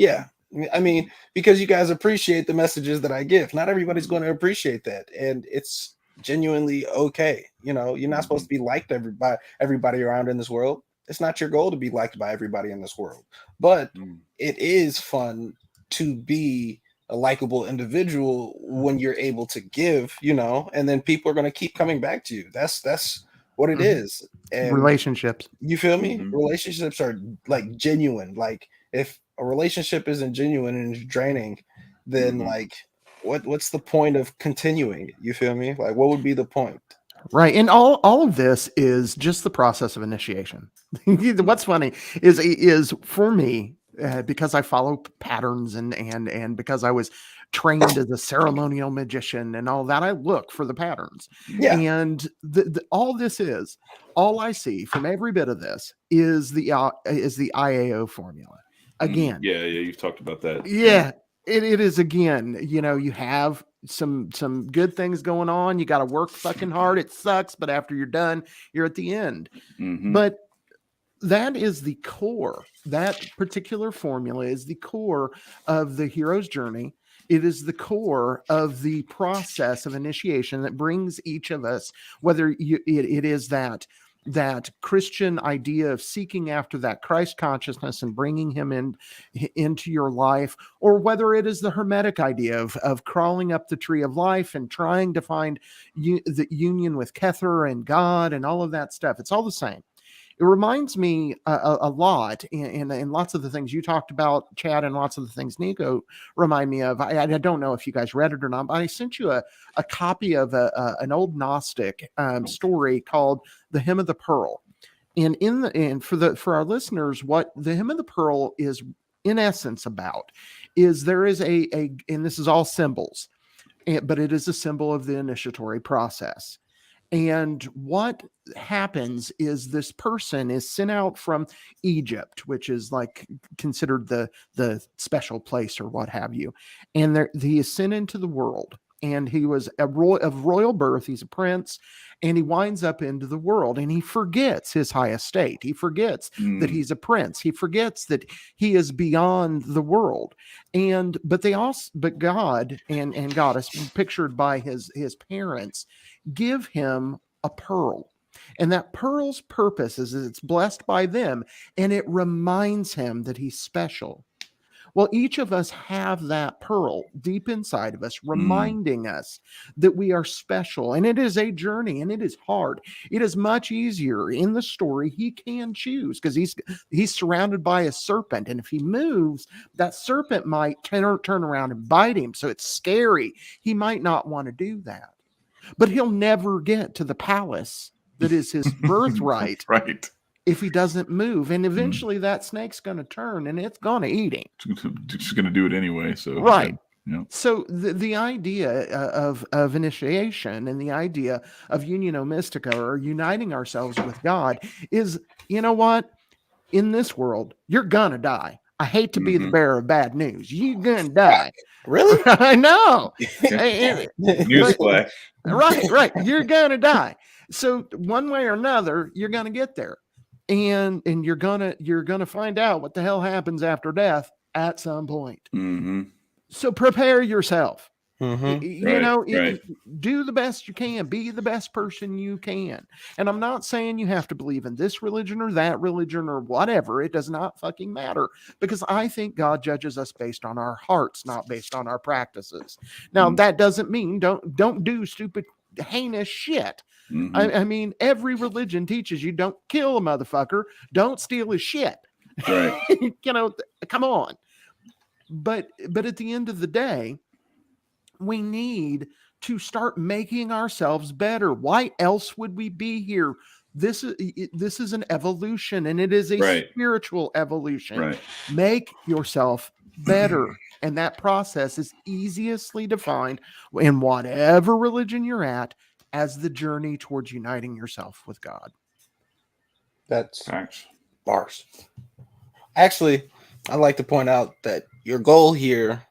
I mean, because you guys appreciate the messages that I give. Not everybody's going to appreciate that, and it's genuinely okay. You're not supposed to be liked by everybody around in this world. It's not your goal to be liked by everybody in this world, but it is fun to be a likable individual when you're able to give, and then people are going to keep coming back to you. That's what it is. And relationships, you feel me? Relationships are like genuine. Like, if a relationship isn't genuine and it's draining, then like, what's the point of continuing? You feel me? Like, what would be the point? Right. And all of this is just the process of initiation. What's funny is for me, because I follow patterns and because I was trained as a ceremonial magician and all that, I look for the patterns. Yeah. And all I see from every bit of this is the IAO formula. Again, yeah, you've talked about that. Yeah, it is again. You have some good things going on. You got to work fucking hard. It sucks, but after you're done, you're at the end. But that is the core. That particular formula is the core of the hero's journey. It is the core of the process of initiation that brings each of us, whether it is that Christian idea of seeking after that Christ consciousness and bringing him into your life, or whether it is the Hermetic idea of crawling up the tree of life and trying to find the union with Kether and God and all of that stuff. It's all the same. It reminds me a lot, and lots of the things you talked about, Chad, and lots of the things Nicco remind me of. I don't know if you guys read it or not, but I sent you a copy of an old Gnostic story called "The Hymn of the Pearl." And for our listeners, what the Hymn of the Pearl is in essence about is there is and this is all symbols, but it is a symbol of the initiatory process. And what happens is this person is sent out from Egypt, which is like considered the special place or what have you. And he is sent into the world. And he was of royal birth. He's a prince, and he winds up into the world, and he forgets his high estate. He forgets that he's a prince. He forgets that he is beyond the world. But God and Goddess, pictured by his parents, give him a pearl. And that pearl's purpose is it's blessed by them, and it reminds him that he's special. Well, each of us have that pearl deep inside of us, reminding us that we are special. And it is a journey, and it is hard. It is much easier in the story. He can choose because he's surrounded by a serpent. And if he moves, that serpent might turn around and bite him. So it's scary. He might not want to do that. But he'll never get to the palace that is his birthright. Right. If he doesn't move. And eventually that snake's going to turn and it's going to eat him. It's going to do it anyway. So right. Yeah. So the idea of initiation and the idea of Unio Mystica, or uniting ourselves with God, is, you know what? In this world, you're going to die. I hate to be the bearer of bad news. You're going to die. Really? I know. Newsflash. Right. You're going to die. So one way or another, you're going to get there. And you're gonna find out what the hell happens after death at some point. So prepare yourself. Do the best you can. Be the best person you can. And I'm not saying you have to believe in this religion or that religion or whatever. It does not fucking matter, because I think God judges us based on our hearts, not based on our practices. Now that doesn't mean don't do stupid, heinous shit. I mean, every religion teaches you don't kill a motherfucker, don't steal his shit. Right. Come on. But at the end of the day, we need to start making ourselves better. Why else would we be here? This is an evolution, and it is a spiritual evolution. Right. Make yourself better. And that process is easiestly defined in whatever religion you're at as the journey towards uniting yourself with God. That's Thanks. Bars. Actually, I'd like to point out that your goal here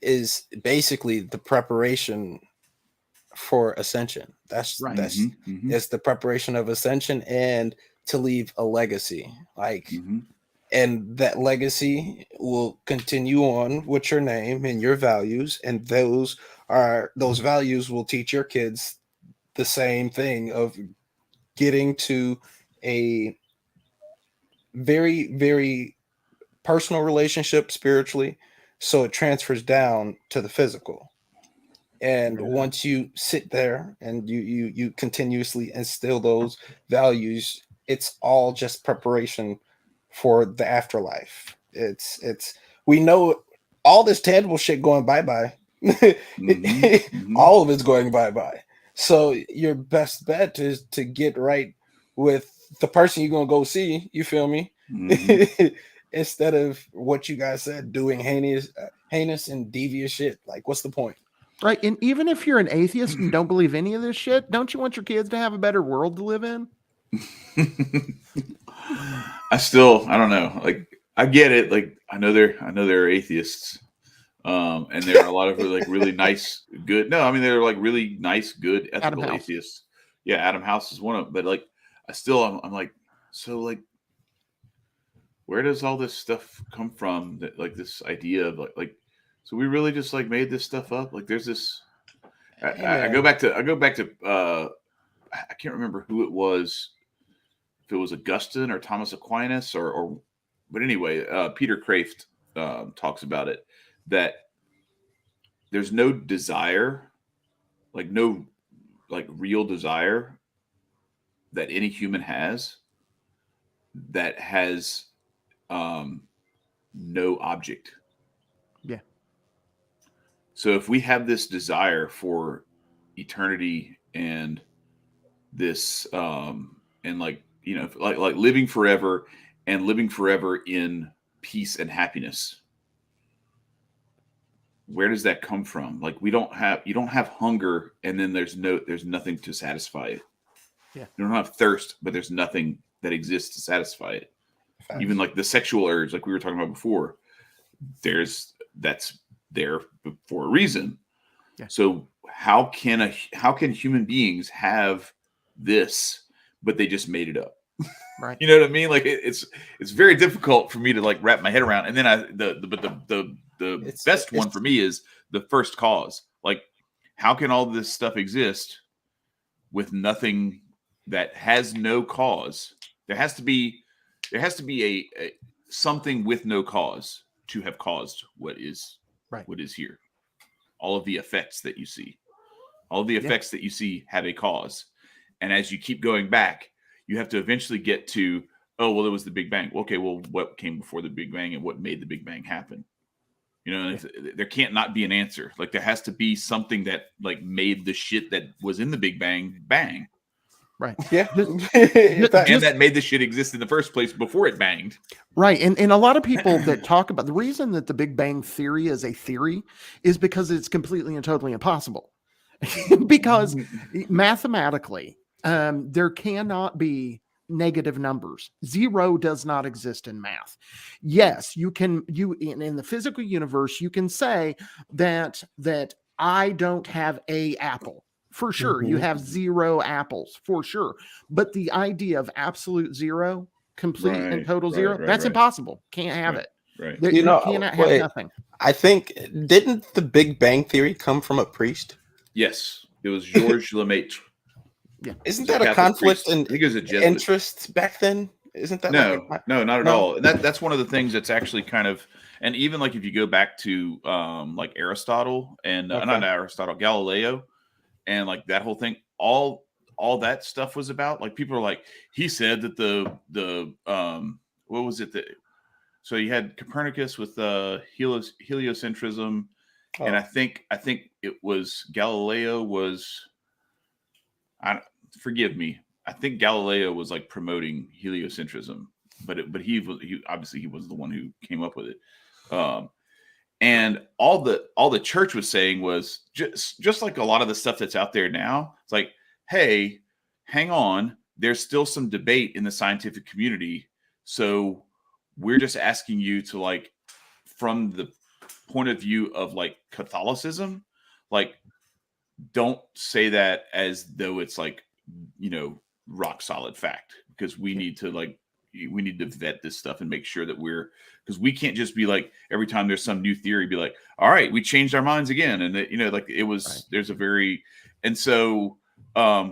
is basically the preparation for Ascension. That's it's the preparation of Ascension and to leave a legacy. And that legacy will continue on with your name and your values, and those values will teach your kids the same thing of getting to a very, very personal relationship spiritually, so it transfers down to the physical. And once you sit there and you continuously instill those values, it's all just preparation for the afterlife. We know all this tangible shit going bye-bye. All of it's going bye-bye. So your best bet is to get right with the person you're gonna go see. You feel me? instead of what you guys said, doing heinous and devious shit. Like, what's the point? Right. And even if you're an atheist and don't believe any of this shit, don't you want your kids to have a better world to live in? I don't know. Like, I get it. Like, I know they're atheists. And there are a lot of really nice, good. No, I mean, they're like really nice, good, ethical atheists. Yeah, Adam House is one of them. But like, I'm like, so like, where does all this stuff come from? That like this idea of like, so we really just like made this stuff up. Like, there's this. I go back to. I can't remember who it was. If it was Augustine or Thomas Aquinas but anyway, Peter Kraft talks about it, that there's no desire, no real desire that any human has that has no object. Yeah. So if we have this desire for eternity and this and like living forever and living forever in peace and happiness, where does that come from? Like, you don't have hunger and then there's nothing to satisfy it. Yeah. You don't have thirst, but there's nothing that exists to satisfy it. Facts. Even like the sexual urge, like we were talking about before, that's there for a reason. Yeah. So how can human beings have this, but they just made it up? Right. You know what I mean? Like it's very difficult for me to like wrap my head around. And then the best one for me is the first cause. Like, how can all this stuff exist with nothing that has no cause? There has to be a something with no cause to have caused what is here. All of the effects that you see, that you see have a cause. And as you keep going back, you have to eventually get to, oh, well, it was the Big Bang. Okay, well, what came before the Big Bang and what made the Big Bang happen? You know, there can't not be an answer. Like, there has to be something that like made the shit that was in the Big Bang bang. Right. Yeah. And that made the shit exist in the first place before it banged. Right. And a lot of people that talk about the reason that the Big Bang Theory is a theory is because it's completely and totally impossible. Because mathematically, there cannot be negative numbers. Zero does not exist in math. Yes, in the physical universe, you can say that I don't have a apple. For sure. Mm-hmm. You have 0 apples for sure. But the idea of absolute zero, complete and total zero, that's impossible. Can't have it. Right. You cannot have nothing. I think, didn't the Big Bang Theory come from a priest? Yes. It was Georges Lemaitre. Yeah. Isn't that a conflict in interest back then? Isn't that no, not at all. And that's one of the things that's actually kind of, and even like if you go back to like Aristotle and not Aristotle, Galileo, and like that whole thing, all that stuff was about, like, people are like, he said that the what was it that, so you had Copernicus with heliocentrism, and I think it was Galileo was, forgive me, I think Galileo was like promoting heliocentrism, but he obviously was the one who came up with it. And all the church was saying was just like a lot of the stuff that's out there now. It's like, hey, hang on, there's still some debate in the scientific community. So we're just asking you to, like, from the point of view of like Catholicism, like, don't say that as though it's like, you know, rock solid fact, because we need to vet this stuff and make sure that because we can't just be like, every time there's some new theory, be like, all right, we changed our minds again. And you know, like, it was, there's a very, and so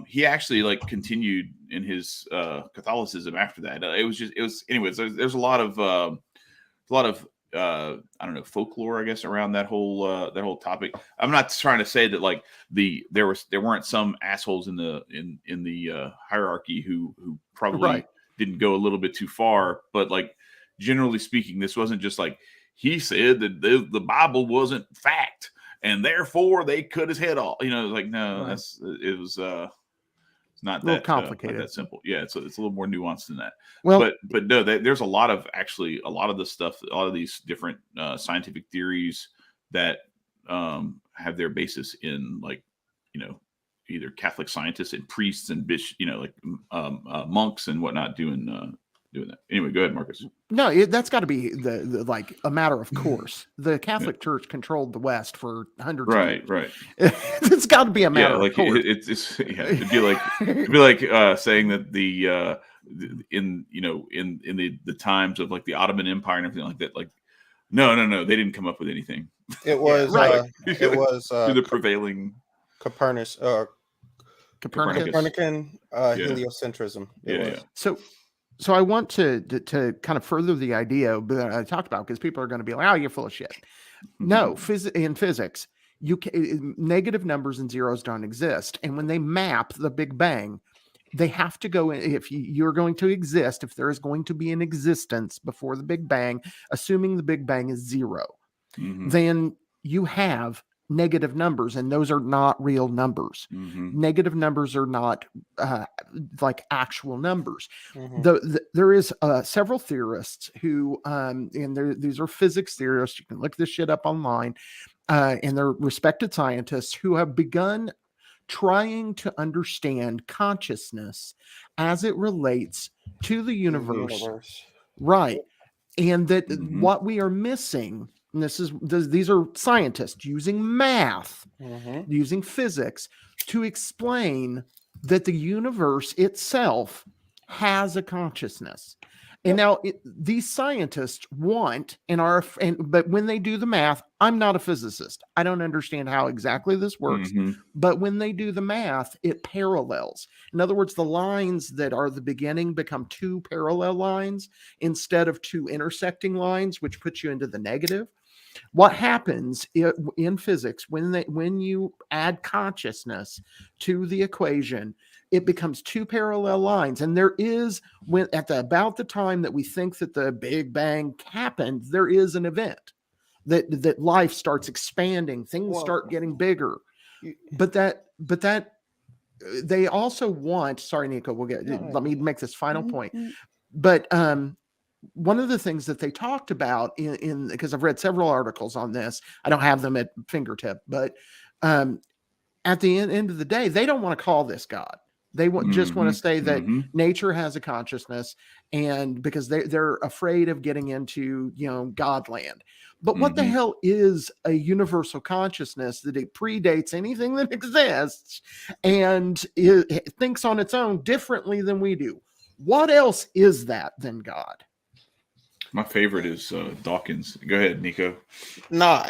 he actually like continued in his Catholicism after that. Anyways, there's a lot of I don't know, folklore, I guess, around that whole topic. I'm not trying to say that like there weren't some assholes in the hierarchy who probably didn't go a little bit too far, but like, generally speaking, this wasn't just like, he said that the Bible wasn't fact and therefore they cut his head off. You know, like, no, it was It's not A little that complicated. not that simple. Yeah, it's a little more nuanced than that. Well, but no, there's a lot of the stuff, a lot of these different scientific theories that have their basis in, like, either Catholic scientists and priests and monks and whatnot doing that. Anyway, go ahead, Marcus. No, that's got to be the like a matter of course. The Catholic Church controlled the West for hundreds of years. Right. It's got to be a matter of course. It'd be like saying that in the times of like the Ottoman Empire and everything like that, like no, they didn't come up with anything. It was it was the prevailing Copernican heliocentrism. So I want to kind of further the idea that I talked about, because people are going to be like, "Oh, you're full of shit." No, in physics, negative numbers and zeros don't exist, and when they map the Big Bang, they have to go in. If you're going to exist, if there is going to be an existence before the Big Bang, assuming the Big Bang is 0, then you have negative numbers, and those are not real numbers. Negative numbers are not like actual numbers. There is several theorists who these are physics theorists, you can look this shit up online, and they're respected scientists who have begun trying to understand consciousness as it relates to the universe. Right. And that what we are missing, and these are scientists using math, using physics to explain that the universe itself has a consciousness. And now these scientists but when they do the math, I'm not a physicist. I don't understand how exactly this works, but when they do the math, it parallels. In other words, the lines that are the beginning become 2 parallel lines instead of 2 intersecting lines, which puts you into the negative. What happens in physics when you add consciousness to the equation, it becomes 2 parallel lines. And there is, about the time that we think that the Big Bang happened, there is an event that life starts expanding, things start getting bigger. But that they also want, sorry, Nicco, let me make this final point. But one of the things that they talked about because I've read several articles on this, I don't have them at fingertip, but at the end of the day, they don't want to call this God. They just want to say that nature has a consciousness, and because they're afraid of getting into Godland. But what the hell is a universal consciousness that it predates anything that exists and it thinks on its own differently than we do? What else is that than God? My favorite is Dawkins. Go ahead, Nicco. No,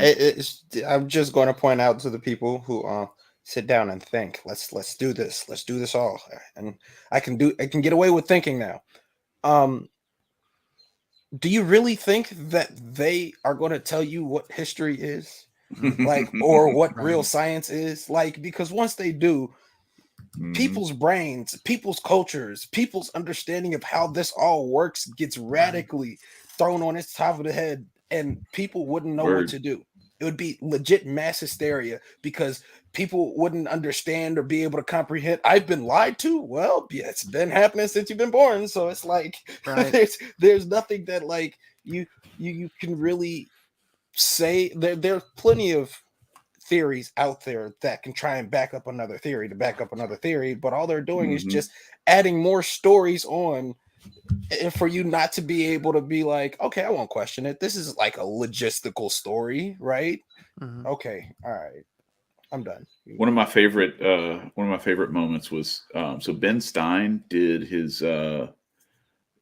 I'm just going to point out to the people who sit down and think. Let's do this. Let's do this all, and I can get away with thinking now. Do you really think that they are going to tell you what history is, or what real science is? Because once they do, people's brains, people's cultures, people's understanding of how this all works gets radically thrown on its top of the head, and people wouldn't know what to do. It would be legit mass hysteria because people wouldn't understand or be able to comprehend. I've been lied to. Well, yeah, it's been happening since you've been born. So it's like there's nothing that you can really say. There's plenty of theories out there that can try and back up another theory to back up another theory, but all they're doing is just adding more stories on, and for you not to be able to be like, okay, I won't question it. This is like a logistical story, right? Okay, all right, I'm done. One of my favorite moments was so Ben Stein did his I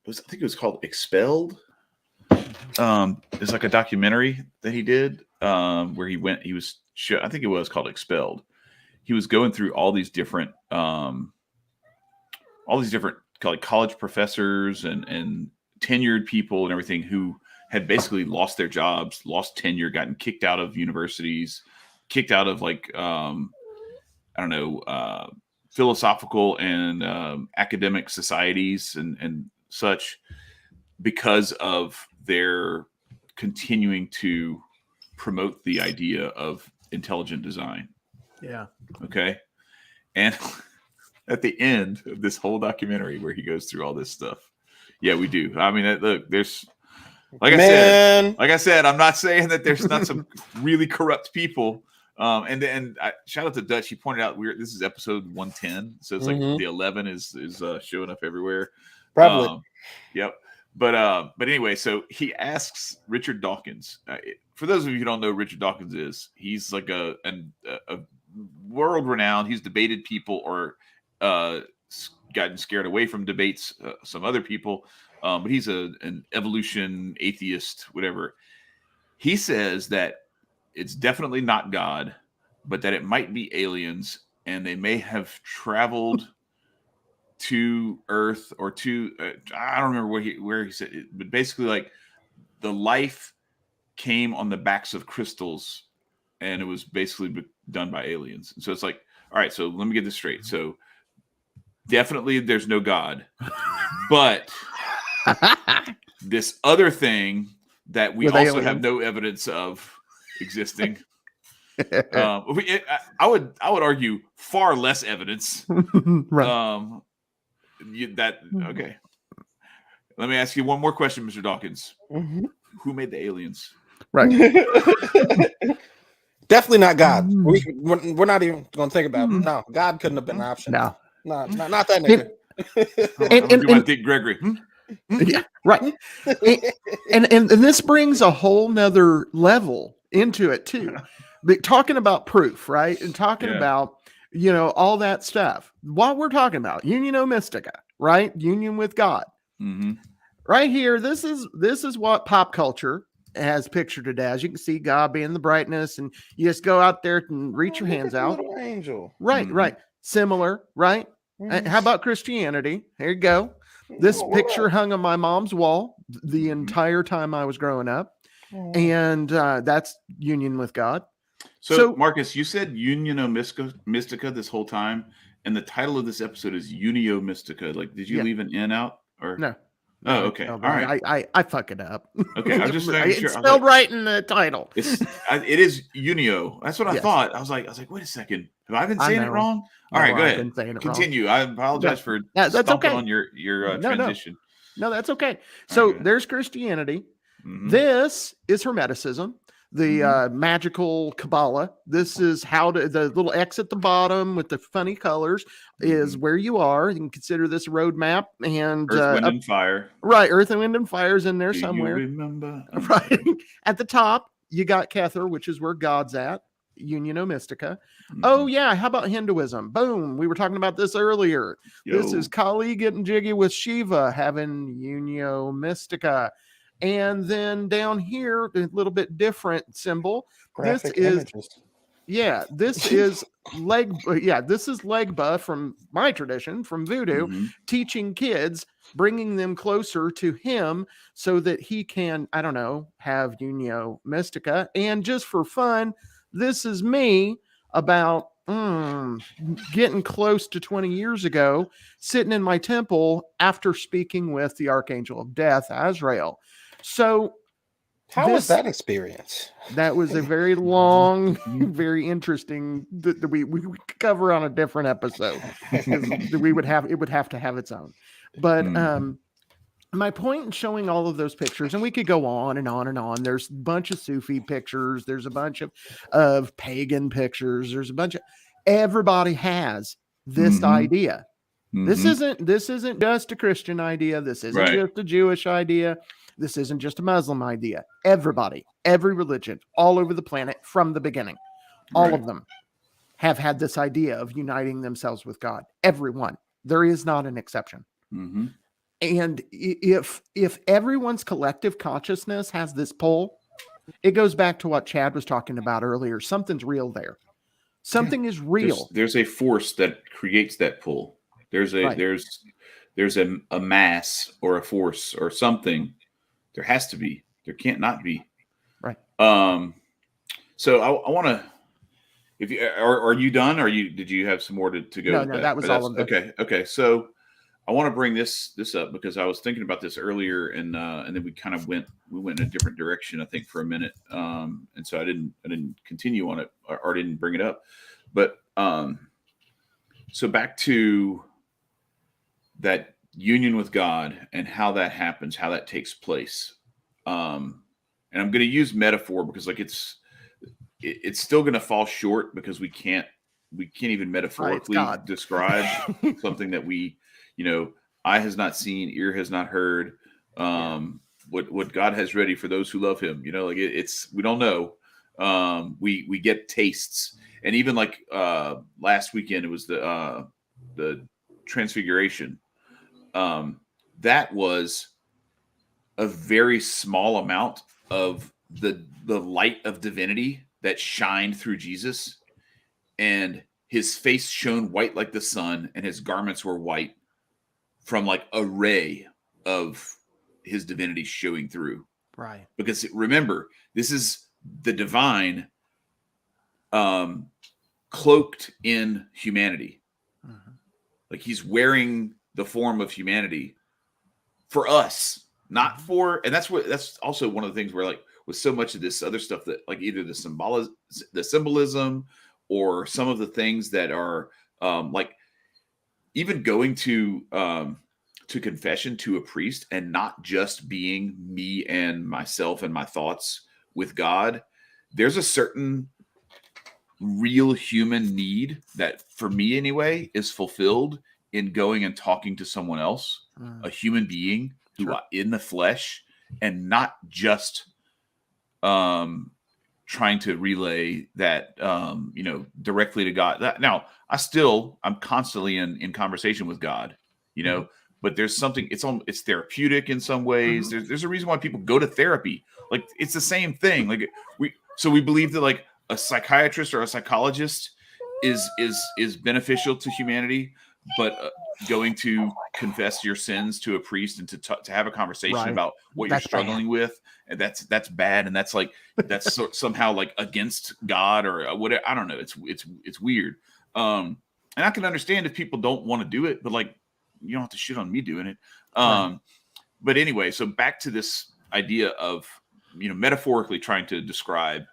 think it was called Expelled. It's like a documentary that he did where he was I think it was called Expelled. He was going through all these different college professors and tenured people and everything who had basically lost their jobs, lost tenure, gotten kicked out of universities, kicked out of philosophical and academic societies and such, because of their continuing to promote the idea of intelligent design. Yeah. Okay. And at the end of this whole documentary where he goes through all this stuff. Yeah, we do. I mean, look, there's like I said, I'm not saying that there's not some really corrupt people. And shout out to Dutch. He pointed out this is episode 110, so it's like the 11 is showing up everywhere. Probably. Yep. But anyway, so he asks Richard Dawkins. For those of you who don't know who Richard Dawkins is, he's like a world renowned. He's debated people or gotten scared away from debates. Some other people, but he's an evolution atheist, whatever. He says that it's definitely not God, but that it might be aliens, and they may have traveled to Earth or to I don't remember where he said it, but basically like the life came on the backs of crystals, and it was basically done by aliens. And so it's like, all right, so let me get this straight. So definitely there's no God, but this other thing that we also aliens have no evidence of existing. I would argue far less evidence. Right. Okay. Let me ask you one more question, Mr. Dawkins. Who made the aliens? Right. Definitely not God. We're not even going to think about it. No, God couldn't have been an option. No, not that nigga. And Dick Gregory. Yeah, right. and this brings a whole nother level into it too. But talking about proof, right? And talking about, all that stuff. What we're talking about, Unio Mystica, right? Union with God. Right here, this is what pop culture has pictured it as. You can see God being the brightness, and you just go out there and reach your hands out. Little angel. Right, right. Similar, right? How about Christianity? Here you go. This picture hung on my mom's wall the entire time I was growing up. And that's union with God. So Marcus, you said Unio Mystica this whole time, and the title of this episode is Unio Mystica. Like, did you leave an N out? Or no? Oh, okay. No, all right. I fuck it up. Okay, I'm just making sure. It's spelled right in the title. It is Unio. That's what I thought. I was like, wait a second. Have I been saying it wrong? All right, go ahead. Continue. I apologize for that's stomping okay. on your transition. No, that's okay. So there's Christianity. This is Hermeticism, the magical Kabbalah. This is the little X at the bottom with the funny colors is where you are. You can consider this a roadmap. And Earth, Wind, and Fire. Right. Earth, and Wind, and Fire's in there somewhere. You remember? Right. At the top, you got Kether, which is where God's at. Unio Mystica. Oh yeah, how about Hinduism? Boom, we were talking about this earlier. This is Kali getting jiggy with Shiva, having Unio Mystica. And then down here, a little bit different symbol. Graphic this is images. This is Legba from my tradition, from Voodoo, teaching kids, bringing them closer to him so that he can, I don't know, have Unio Mystica. And just for fun, this is me about getting close to 20 years ago, sitting in my temple after speaking with the Archangel of Death, Azrael. So how was that experience? That was a very long, very interesting that we could cover on a different episode. It would have to have its own. But my point in showing all of those pictures, and we could go on and on and on. There's a bunch of Sufi pictures. There's a bunch of pagan pictures. There's a bunch of everybody has this idea. This isn't just a Christian idea. This isn't just a Jewish idea. This isn't just a Muslim idea. Everybody, every religion, all over the planet from the beginning, all of them have had this idea of uniting themselves with God. Everyone. There is not an exception. And if everyone's collective consciousness has this pull, it goes back to what Chad was talking about earlier. Something's real there. Something is real. There's a force that creates that pull. There's a mass or a force or something. There has to be. There can't not be. Right. So I want to. If you are you done? Or did you have some more to go? No, that was all of it. Okay. So I want to bring this up because I was thinking about this earlier, and then we kind of went in a different direction, I think, for a minute. And so I didn't continue on it or didn't bring it up. But So back to that union with God and how that happens, how that takes place. And I'm going to use metaphor because like it's still going to fall short because we can't even metaphorically describe something that we, eye has not seen, ear has not heard, what God has ready for those who love him. Like it's, we don't know. We get tastes. And even like last weekend, it was the Transfiguration. That was a very small amount of the light of divinity that shined through Jesus, and his face shone white like the sun, and his garments were white from like a ray of his divinity showing through. Right. Because remember, this is the divine cloaked in humanity. Mm-hmm. Like he's wearing the form of humanity for us, not for, and that's also one of the things where like with so much of this other stuff that like either the symbolism or some of the things that are like even going to confession to a priest and not just being me and myself and my thoughts with God, there's a certain real human need that for me anyway is fulfilled in going and talking to someone else, a human being who in the flesh, and not just trying to relay that directly to God. Now I'm constantly in conversation with God, but there's something, it's therapeutic in some ways. There's a reason why people go to therapy. Like it's the same thing. Like we believe that like a psychiatrist or a psychologist is beneficial to humanity, but going to confess your sins to a priest and to have a conversation about what you're struggling with, and that's bad, and that's like that's somehow like against God or whatever. I don't know. It's weird. And I can understand if people don't want to do it, but like you don't have to shit on me doing it. But anyway, so back to this idea of metaphorically trying to describe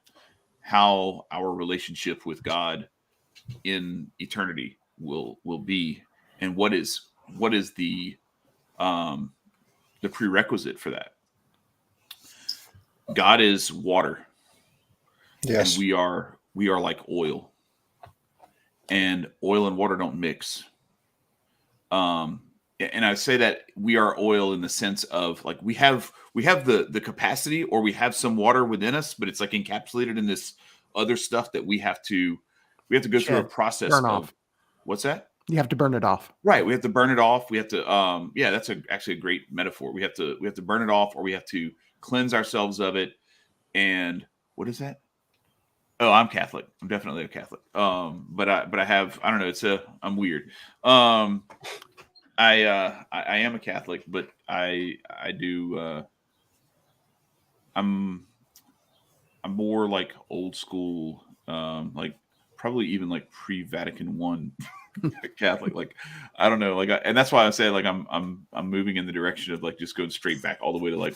how our relationship with God in eternity will be, and what is the prerequisite for that. God is water. Yes. And we are like oil, and oil and water don't mix. And I say that we are oil in the sense of like we have the capacity, or we have some water within us, but it's like encapsulated in this other stuff that we have to go through a process of. What's that? You have to burn it off. Right. We have to burn it off. We have to, that's actually a great metaphor. We have to burn it off, or we have to cleanse ourselves of it. And what is that? Oh, I'm Catholic. I'm definitely a Catholic. But I have, I don't know. I'm weird. I am a Catholic, but I do, I'm more like old school, like probably even like pre-Vatican I Catholic. Like I don't know, like and that's why I say like I'm moving in the direction of like just going straight back all the way to like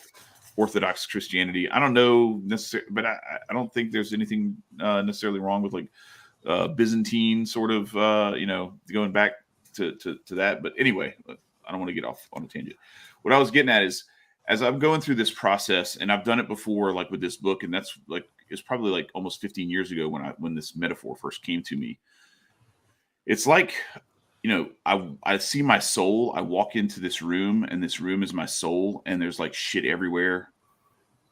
Orthodox Christianity. I don't know necessarily, but I don't think there's anything necessarily wrong with like Byzantine sort of going back to that. But anyway, I don't want to get off on a tangent. What I was getting at is, as I'm going through this process, and I've done it before, like with this book, and that's like it's probably like almost 15 years ago when this metaphor first came to me. It's like, I see my soul. I walk into this room, and this room is my soul, and there's like shit everywhere,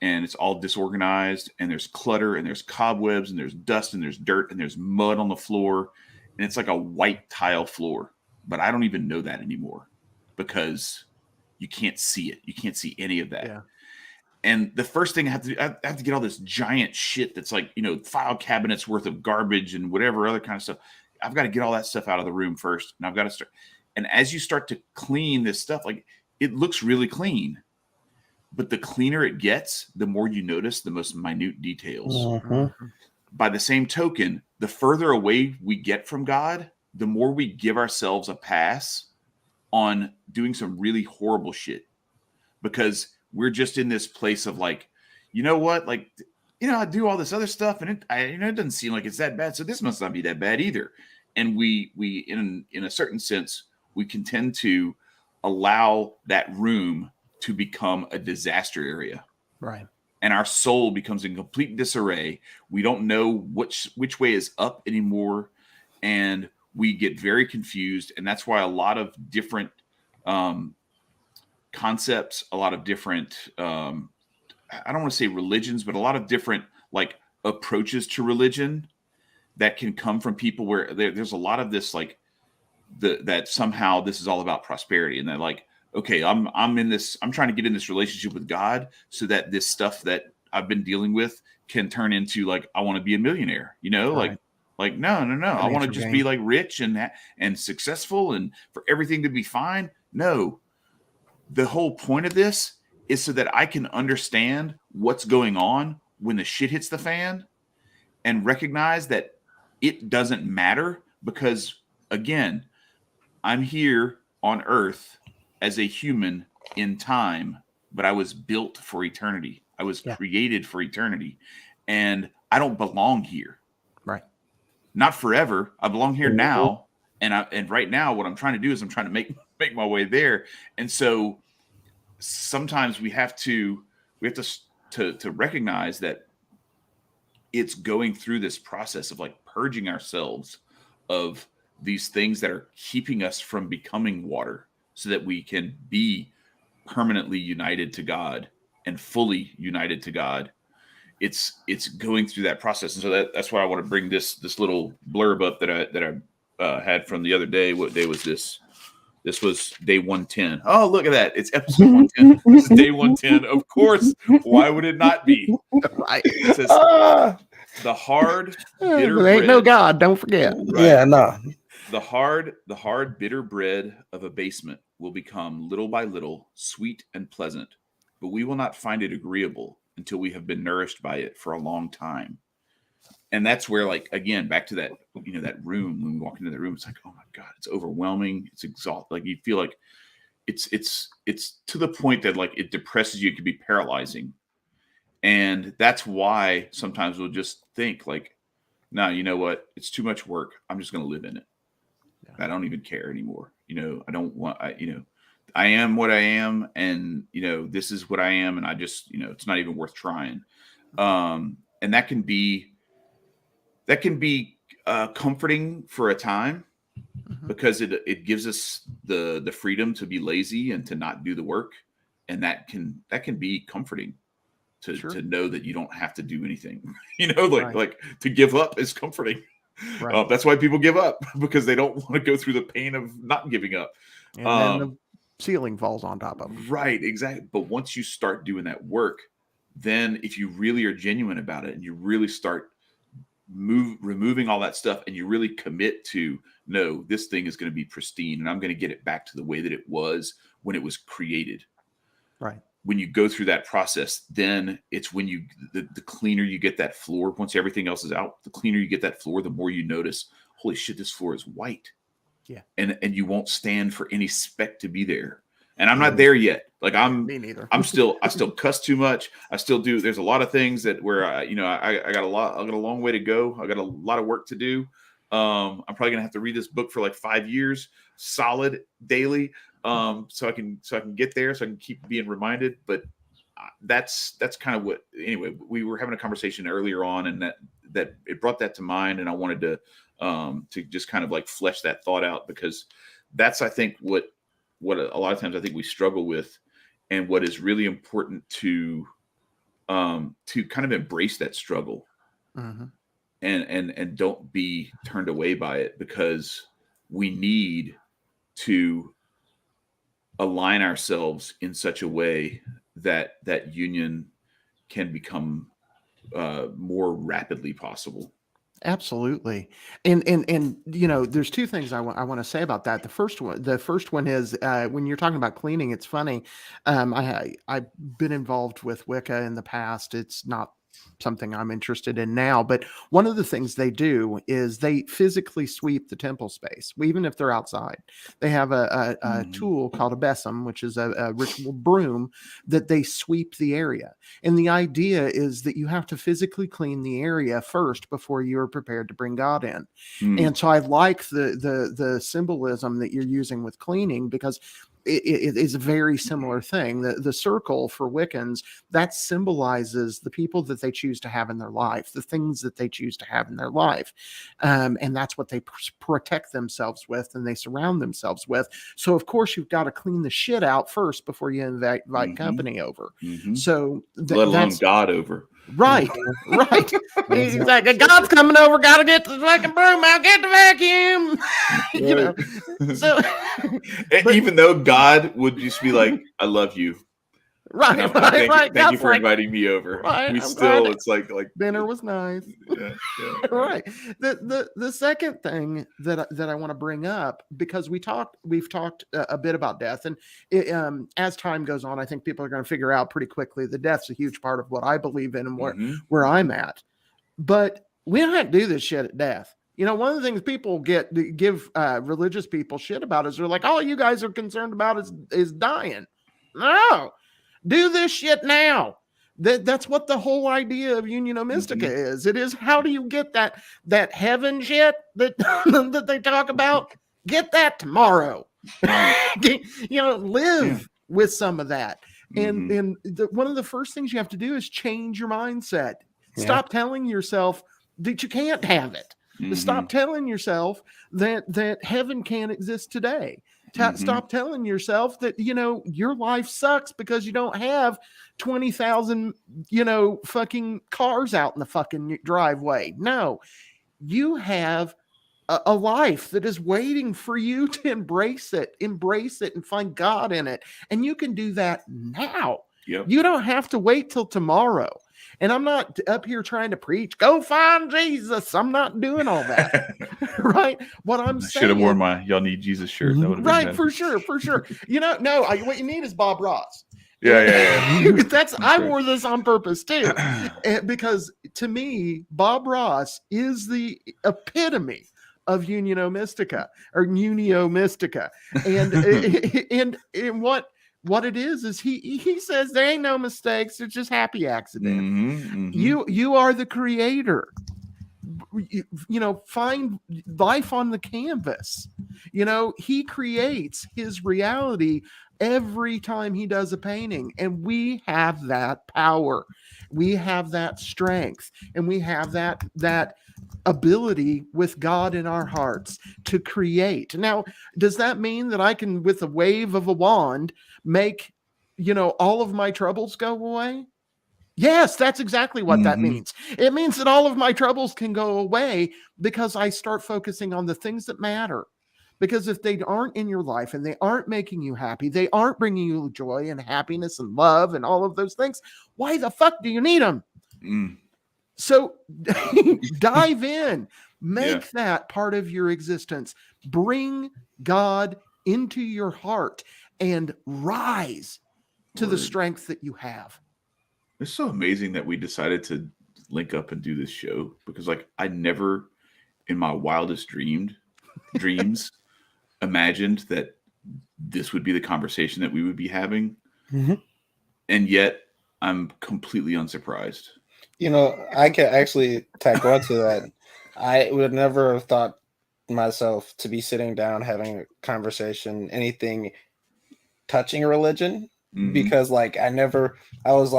and it's all disorganized, and there's clutter, and there's cobwebs, and there's dust, and there's dirt, and there's mud on the floor, and it's like a white tile floor. But I don't even know that anymore because you can't see it. You can't see any of that. Yeah. And the first thing I have to do, I have to get all this giant shit that's like, file cabinets worth of garbage and whatever other kind of stuff. I've got to get all that stuff out of the room first. And I've got to start. And as you start to clean this stuff, like it looks really clean, but the cleaner it gets, the more you notice the most minute details. Mm-hmm. By the same token, the further away we get from God, the more we give ourselves a pass on doing some really horrible shit, because we're just in this place of like, you know what? Like, I do all this other stuff and it doesn't seem like it's that bad. So this must not be that bad either. and we in a certain sense, we can tend to allow that room to become a disaster area. Right. And our soul becomes in complete disarray. We don't know which way is up anymore, and we get very confused. And that's why a lot of different concepts, a lot of different I don't want to say religions, but a lot of different like approaches to religion that can come from people where there's a lot of this like that somehow this is all about prosperity, and that like, okay, I'm trying to get in this relationship with God so that this stuff that I've been dealing with can turn into like, I want to be a millionaire, Right. like no. I want to Financial just gain. be like rich and successful and for everything to be fine. No, the whole point of this is so that I can understand what's going on when the shit hits the fan and recognize that it doesn't matter, because again, I'm here on earth as a human in time, but I was built for eternity. I was created for eternity, and I don't belong here. Right. Not forever. I belong here now. And right now what I'm trying to do is I'm trying to make my way there. And so sometimes we have to recognize that it's going through this process of like purging ourselves of these things that are keeping us from becoming water, so that we can be permanently united to God and fully united to God. It's going through that process. And so that's why I want to bring this little blurb up that I had from the other day. What day was this? This was day 110. Oh, look at that. It's episode 110. This is day 110. Of course. Why would it not be? Right. It says, the hard, bitter There ain't bread. no God, don't forget. Right. Yeah, no. The hard, bitter bread of abasement will become little by little sweet and pleasant, but we will not find it agreeable until we have been nourished by it for a long time. And that's where, like, again, back to that, that room, when we walk into the room, it's like, oh my God, it's overwhelming. It's exhausting. Like, you feel like it's to the point that like it depresses you. It can be paralyzing. And that's why sometimes we'll just think like, no, you know what? It's too much work. I'm just going to live in it. Yeah. I don't even care anymore. I don't want, I am what I am, and, this is what I am. And I just, it's not even worth trying. And that can be comforting for a time, because it gives us the freedom to be lazy and to not do the work. And that can be comforting to know that you don't have to do anything, like to give up is comforting. Right. That's why people give up, because they don't want to go through the pain of not giving up. And then the ceiling falls on top of them. Right. Exactly. But once you start doing that work, then if you really are genuine about it and you really start removing all that stuff, and you really commit to, no, this thing is going to be pristine, and I'm going to get it back to the way that it was when it was created. Right. When you go through that process, then it's when the cleaner you get that floor. Once everything else is out, the cleaner you get that floor, the more you notice, holy shit, this floor is white. Yeah. And you won't stand for any speck to be there. And I'm not there yet. Like Me neither. I still cuss too much. I still do. There's a lot of things that where I got a long way to go. I got a lot of work to do. I'm probably gonna have to read this book for like 5 years, solid daily. So I can get there, so I can keep being reminded. But that's kind of what. Anyway, we were having a conversation earlier on, and that it brought that to mind, and I wanted to just kind of like flesh that thought out, because that's, I think, what a lot of times I think we struggle with, and what is really important to kind of embrace that struggle, and don't be turned away by it, because we need to align ourselves in such a way that union can become more rapidly possible. Absolutely. And there's two things I want to say about that. The first one is when you're talking about cleaning, it's funny. I've been involved with Wicca in the past. It's not something I'm interested in now. But one of the things they do is they physically sweep the temple space, even if they're outside. They have a tool called a besom, which is a ritual broom that they sweep the area. And the idea is that you have to physically clean the area first before you're prepared to bring God in. And so I like the symbolism that you're using with cleaning, because it is a very similar thing. The circle for Wiccans, that symbolizes the people that they choose to have in their life, the things that they choose to have in their life. And that's what they protect themselves with and they surround themselves with. So, of course, you've got to clean the shit out first before you invite company over. So let alone God over. Right. He's like, God's coming over, gotta get the fucking broom out, get the vacuum. You know. So even though God would just be like, I love you. Right. Thank you for inviting me over. Right, We still, it's like dinner was nice. Yeah. Right. The second thing that I want to bring up, because we've talked a bit about death, and as time goes on, I think people are going to figure out pretty quickly that death's a huge part of what I believe in and where I'm at. But we don't have to do this shit at death. You know, one of the things people give religious people shit about is they're like, all you guys are concerned about is dying. No, do this shit now. That's what the whole idea of Unio Mystica is. It is, how do you get that heaven shit that that they talk about? Get that tomorrow. Live with some of that. And one of the first things you have to do is change your mindset. Stop telling yourself that you can't have it. Stop telling yourself that heaven can't exist today. Stop telling yourself that, your life sucks because you don't have 20,000, fucking cars out in the fucking driveway. No, you have a life that is waiting for you to embrace it and find God in it. And you can do that now. Yep. You don't have to wait till tomorrow. And I'm not up here trying to preach, go find Jesus. I'm not doing all that. Right? What I'm saying, should have worn my "Y'all Need Jesus" shirt. That would have been right, for sure. What you need is Bob Ross. Yeah. I wore this on purpose too, because to me, Bob Ross is the epitome of Unio Mystica, and what it is he says there ain't no mistakes, it's just happy accident. You are the creator. Find life on the canvas. He creates his reality every time he does a painting, and we have that power, we have that strength, and we have that ability with God in our hearts to create. Now, does that mean that I can, with a wave of a wand, make all of my troubles go away? Yes, that's exactly what that means. It means that all of my troubles can go away because I start focusing on the things that matter. Because if they aren't in your life and they aren't making you happy, they aren't bringing you joy and happiness and love and all of those things, why the fuck do you need them? So dive in, make that part of your existence, bring God into your heart and rise to the strength that you have. It's so amazing that we decided to link up and do this show, because I never in my wildest dreams imagined that this would be the conversation that we would be having. And yet I'm completely unsurprised. I can actually tack on to that. I would never have thought myself to be sitting down having a conversation, anything touching religion, because I was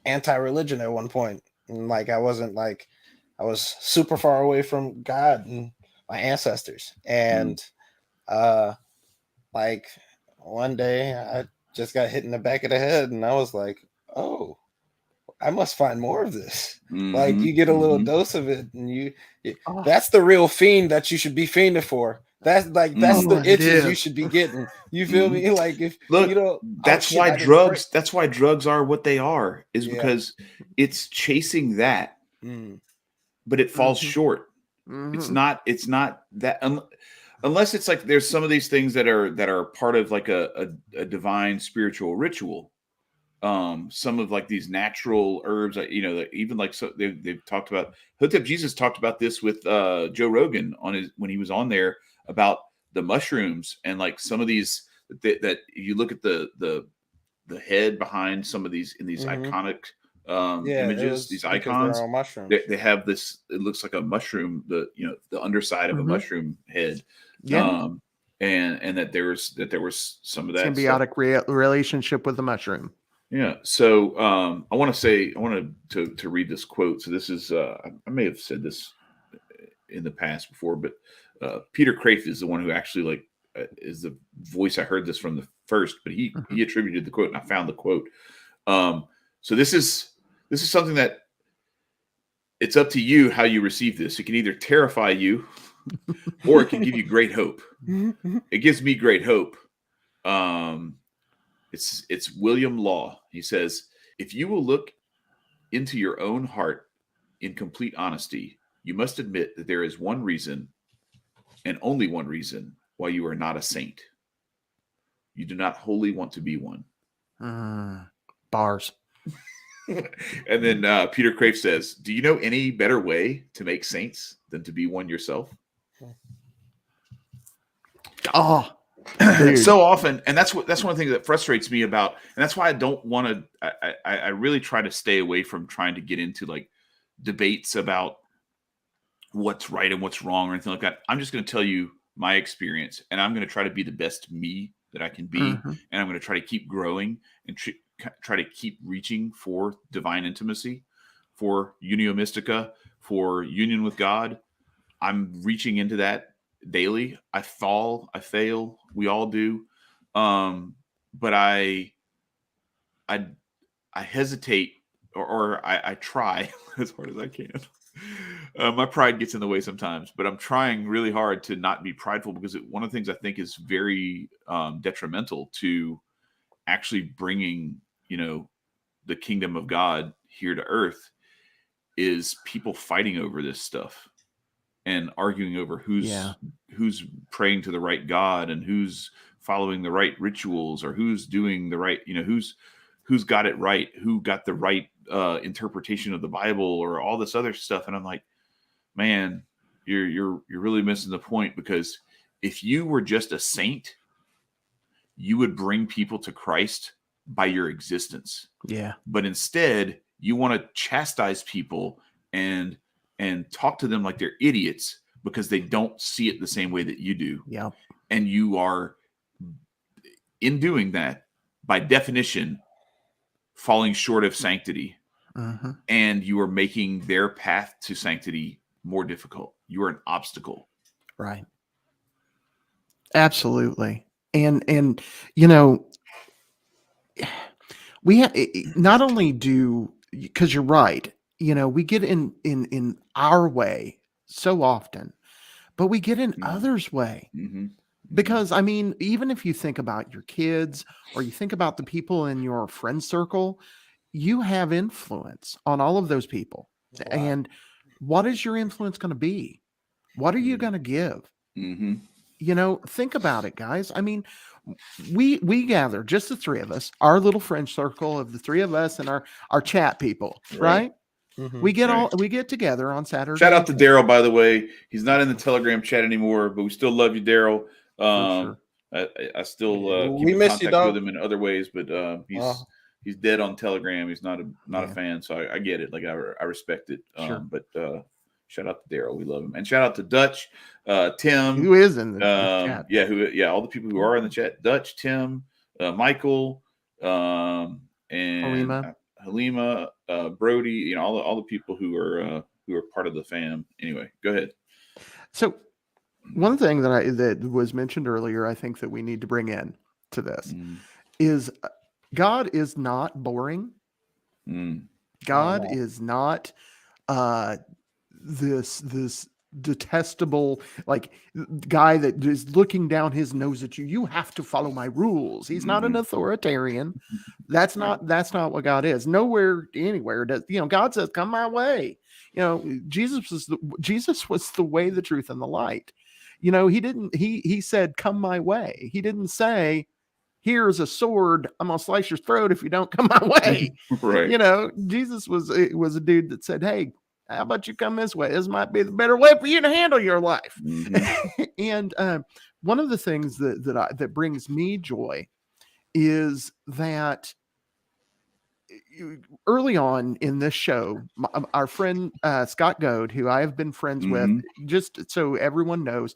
anti-religion at one point, and I was super far away from God and my ancestors, and one day I just got hit in the back of the head, and I was like, oh, I must find more of this. You get a little dose of it, and that's the real fiend that you should be fiending for. That's the itches you should be getting. You feel me? That's why drugs are what they are, is because it's chasing that, but it falls short. It's not that unless it's there's some of these things that are part of a divine spiritual ritual. some of like these natural herbs, even like, so they've talked about, Hotep Jesus talked about this with Joe Rogan when he was on there about the mushrooms, and like some of these that you look at the head behind some of these in these iconic images, these icons, they're all mushrooms. they have this, it looks like a mushroom, the underside of a mushroom head. Yeah. And that there was some of that symbiotic relationship with the mushroom. Yeah. So I wanted to read this quote. So this is I may have said this in the past before, but Peter Kraft is the one who actually is the voice. I heard this from the first, but he attributed the quote, and I found the quote. So this is something that it's up to you how you receive this. It can either terrify you or it can give you great hope. It gives me great hope. It's William Law. He says, if you will look into your own heart in complete honesty, you must admit that there is one reason and only one reason why you are not a saint. You do not wholly want to be one. Bars. And then Peter Kraft says, do you know any better way to make saints than to be one yourself? Oh, so often, and that's one of the things that frustrates me about, and that's why I don't want to. I really try to stay away from trying to get into like debates about what's right and what's wrong or anything like that. I'm just going to tell you my experience, and I'm going to try to be the best me that I can be, and I'm going to try to keep growing and try to keep reaching for divine intimacy, for Unio Mystica, for union with God. I'm reaching into that daily. I fall, I fail. We all do. But I hesitate or I try as hard as I can. My pride gets in the way sometimes, but I'm trying really hard to not be prideful, because one of the things I think is very detrimental to actually bringing, the kingdom of God here to earth is people fighting over this stuff and arguing over who's praying to the right God and who's following the right rituals, or who's doing the right, who's got it right, who got the right interpretation of the Bible, or all this other stuff. And I'm like, man, you're really missing the point, because if you were just a saint, you would bring people to Christ by your existence. Yeah. But instead, you want to chastise people and talk to them like they're idiots because they don't see it the same way that you do. Yeah. And you are, in doing that, by definition, falling short of sanctity. And you are making their path to sanctity more difficult. You are an obstacle. Right. Absolutely. And we not only do, because you're right, we get in our way so often, but we get in others' way. Because I mean, even if you think about your kids, or you think about the people in your friend circle, you have influence on all of those people. And what is your influence going to be? What are you going to give? Think about it, guys. I mean, we gather, just the three of us, our little friend circle of the three of us and our chat people, right? We get together on Saturday. Shout out to Daryl, by the way. He's not in the Telegram chat anymore, but we still love you, Daryl. Sure. I still keep we in miss you, contact dog. with him in other ways, but he's dead on Telegram. He's not a fan, so I get it. Like I respect it. Sure. But shout out to Daryl. We love him, and shout out to Dutch, Tim, who is in the chat. All the people who are in the chat: Dutch, Tim, Michael, and Halima, Brody. All the people who are part of the fam. Anyway, go ahead. So one thing that was mentioned earlier, I think that we need to bring in to this is God is not boring. God is not this detestable guy that is looking down his nose at you. You have to follow my rules. He's not an authoritarian. That's not what God is. Nowhere, anywhere does God says, "Come my way." Jesus was the way, the truth, and the light. He said, "Come my way." He didn't say, here's a sword. I'm gonna slice your throat if you don't come my way. Right. You know, Jesus was a dude that said, hey, how about you come this way? This might be the better way for you to handle your life. Mhm. And one of the things that brings me joy is that early on in this show, our friend Scott Goad, who I have been friends with, just so everyone knows,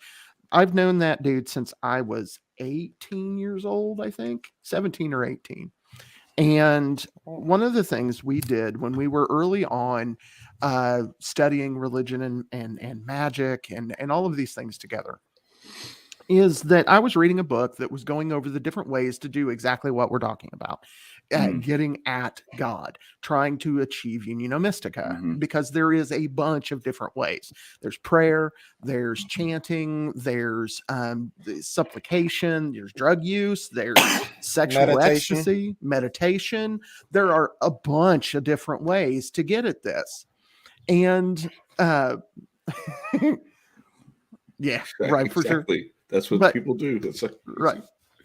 I've known that dude since I was 18 years old, I think 17 or 18. And one of the things we did when we were early on studying religion and magic and all of these things together is that I was reading a book that was going over the different ways to do exactly what we're talking about, getting at God, trying to achieve Unio Mystica, because there is a bunch of different ways. There's prayer, there's chanting, there's supplication, there's drug use, there's sexual ecstasy, meditation. There are a bunch of different ways to get at this. And yeah, right, for sure. That's what people do. That's right,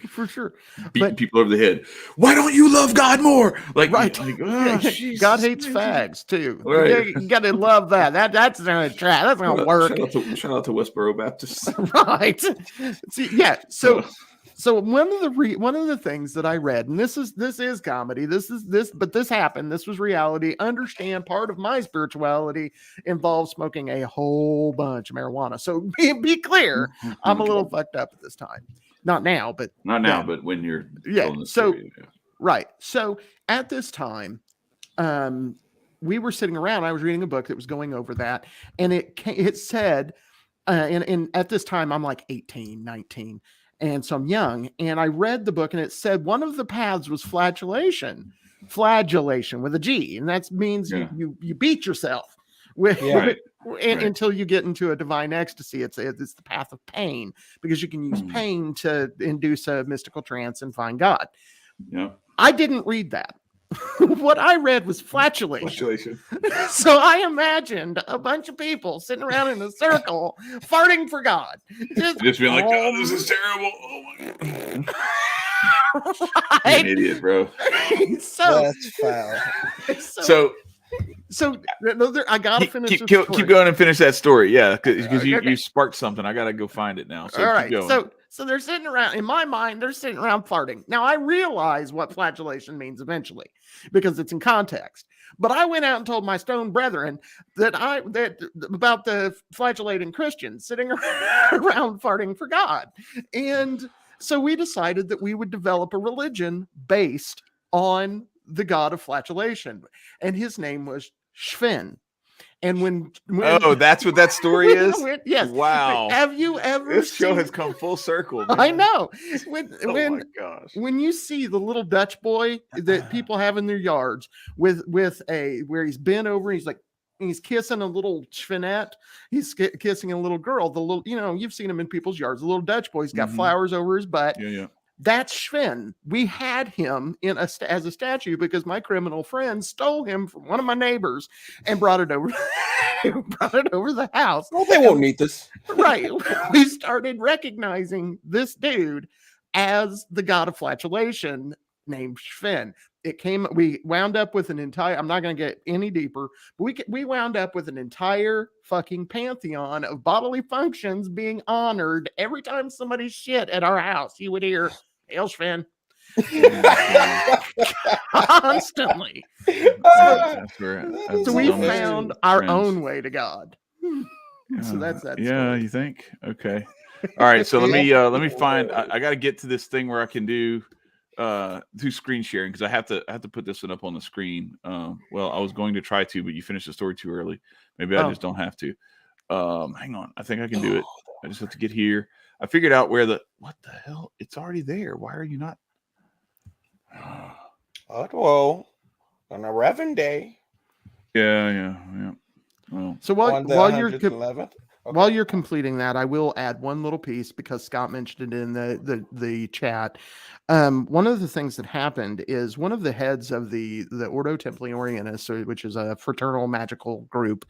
for sure. Beating people over the head. Why don't you love God more? Like, right. Like, God hates fags too. Right. You got to love that. That's gonna try. That's gonna work. Shout out to Westboro Baptist. Right. See, yeah. So one of the things that I read, and this is comedy. But this happened. This was reality. Understand, part of my spirituality involves smoking a whole bunch of marijuana. So be clear, I'm a little fucked up at this time. Not now, but but when you're right. So at this time, we were sitting around. I was reading a book that was going over that, and it said, and at this time I'm like 18, 19. And so I'm young, and I read the book, and it said one of the paths was flagellation with a G, and that means you beat yourself until you get into a divine ecstasy. It's the path of Paine, because you can use pain to induce a mystical trance and find God. Yeah, I didn't read that. What I read was flatulation. So I imagined a bunch of people sitting around in a circle farting for God. Just being like, oh, this is terrible. Oh my God. Right? You're an idiot, bro. That's foul. So I gotta finish. Keep going and finish that story. Yeah, because you sparked something. I gotta go find it now. So all right. Keep going. So they're sitting around. In my mind, they're sitting around farting. Now I realize what flagellation means eventually, because it's in context. But I went out and told my stone brethren that about the flagellating Christians sitting around farting for God, and so we decided that we would develop a religion based on the god of flagellation, and his name was Sven. And when that's what that story is. Yes. Wow. Have you ever? This show has come full circle. Man. I know. My gosh. When you see the little Dutch boy that people have in their yards with where he's bent over, he's kissing a little Svenette. He's kissing a little girl. The little, you've seen him in people's yards. The little Dutch boy's got flowers over his butt. Yeah. That's Sven. We had him as a statue because my criminal friend stole him from one of my neighbors and brought it over the house. Well, they won't need this. Right. We started recognizing this dude as the god of flagellation named Sven. We wound up with an entire, I'm not going to get any deeper, but we wound up with an entire fucking pantheon of bodily functions being honored. Every time somebody shit at our house, you would hear, "Hail Sven." Constantly. So we found our own way to God. So that's that. Yeah, story. You think? Okay. All right. So let me find. I got to get to this thing where I can do screen sharing, because I have to put this one up on the screen. Well, I was going to try to, but you finished the story too early. Maybe I just don't have to. Hang on. I think I can do it. I just have to get here. I figured out where what the hell? It's already there. Why are you not? Well, on a Reverend Day. Yeah. Well, so while you're completing that, I will add one little piece, because Scott mentioned it in the chat. One of the things that happened is one of the heads of the Ordo Templi Orientis, which is a fraternal magical group,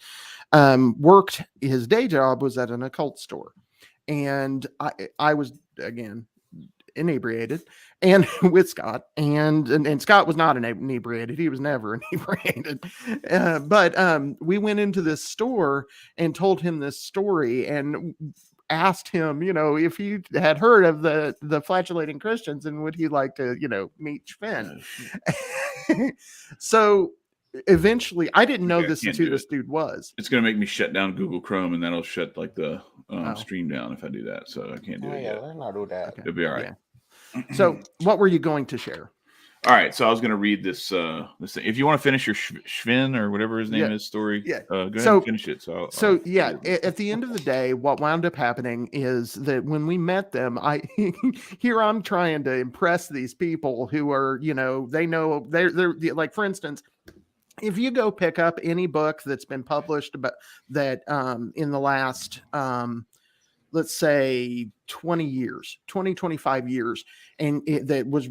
worked. His day job was at an occult store, and I was, again, inebriated, and with Scott, and Scott was not inebriated. He was never inebriated. But we went into this store and told him this story and asked him, if he had heard of the flatulating Christians and would he like to, meet Sven. So eventually, I didn't know this is who this dude was. It's going to make me shut down Google Chrome, and that'll shut like the stream down if I do that. So I can't do it yet. Let's not do that. Okay. It'll be all right. Yeah. So what were you going to share? All right, so I was going to read this thing. If you want to finish your Sven or whatever his name is story, go ahead and finish it. So at the end of the day, what wound up happening is that when we met them, I'm trying to impress these people who are, they know they're like, for instance, if you go pick up any book that's been published about that in the last let's say 25 years. And that was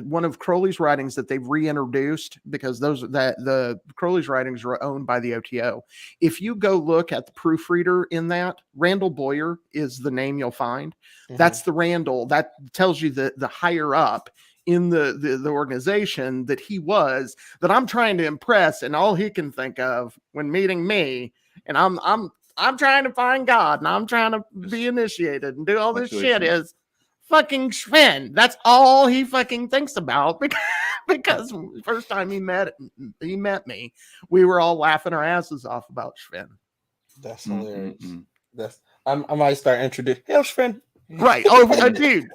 one of Crowley's writings that they've reintroduced, because the Crowley's writings are owned by the OTO. If you go look at the proofreader in that, Randall Boyer is the name you'll find. Mm-hmm. That's the Randall that tells you the higher up in the organization that he was, that I'm trying to impress, and all he can think of when meeting me, and I'm trying to find God, and I'm trying to be initiated and do all this shit, is fucking Sven. That's all he fucking thinks about, because first time he met me, we were all laughing our asses off about Sven. That's hilarious. I might start introducing Sven. Right. Oh, dude,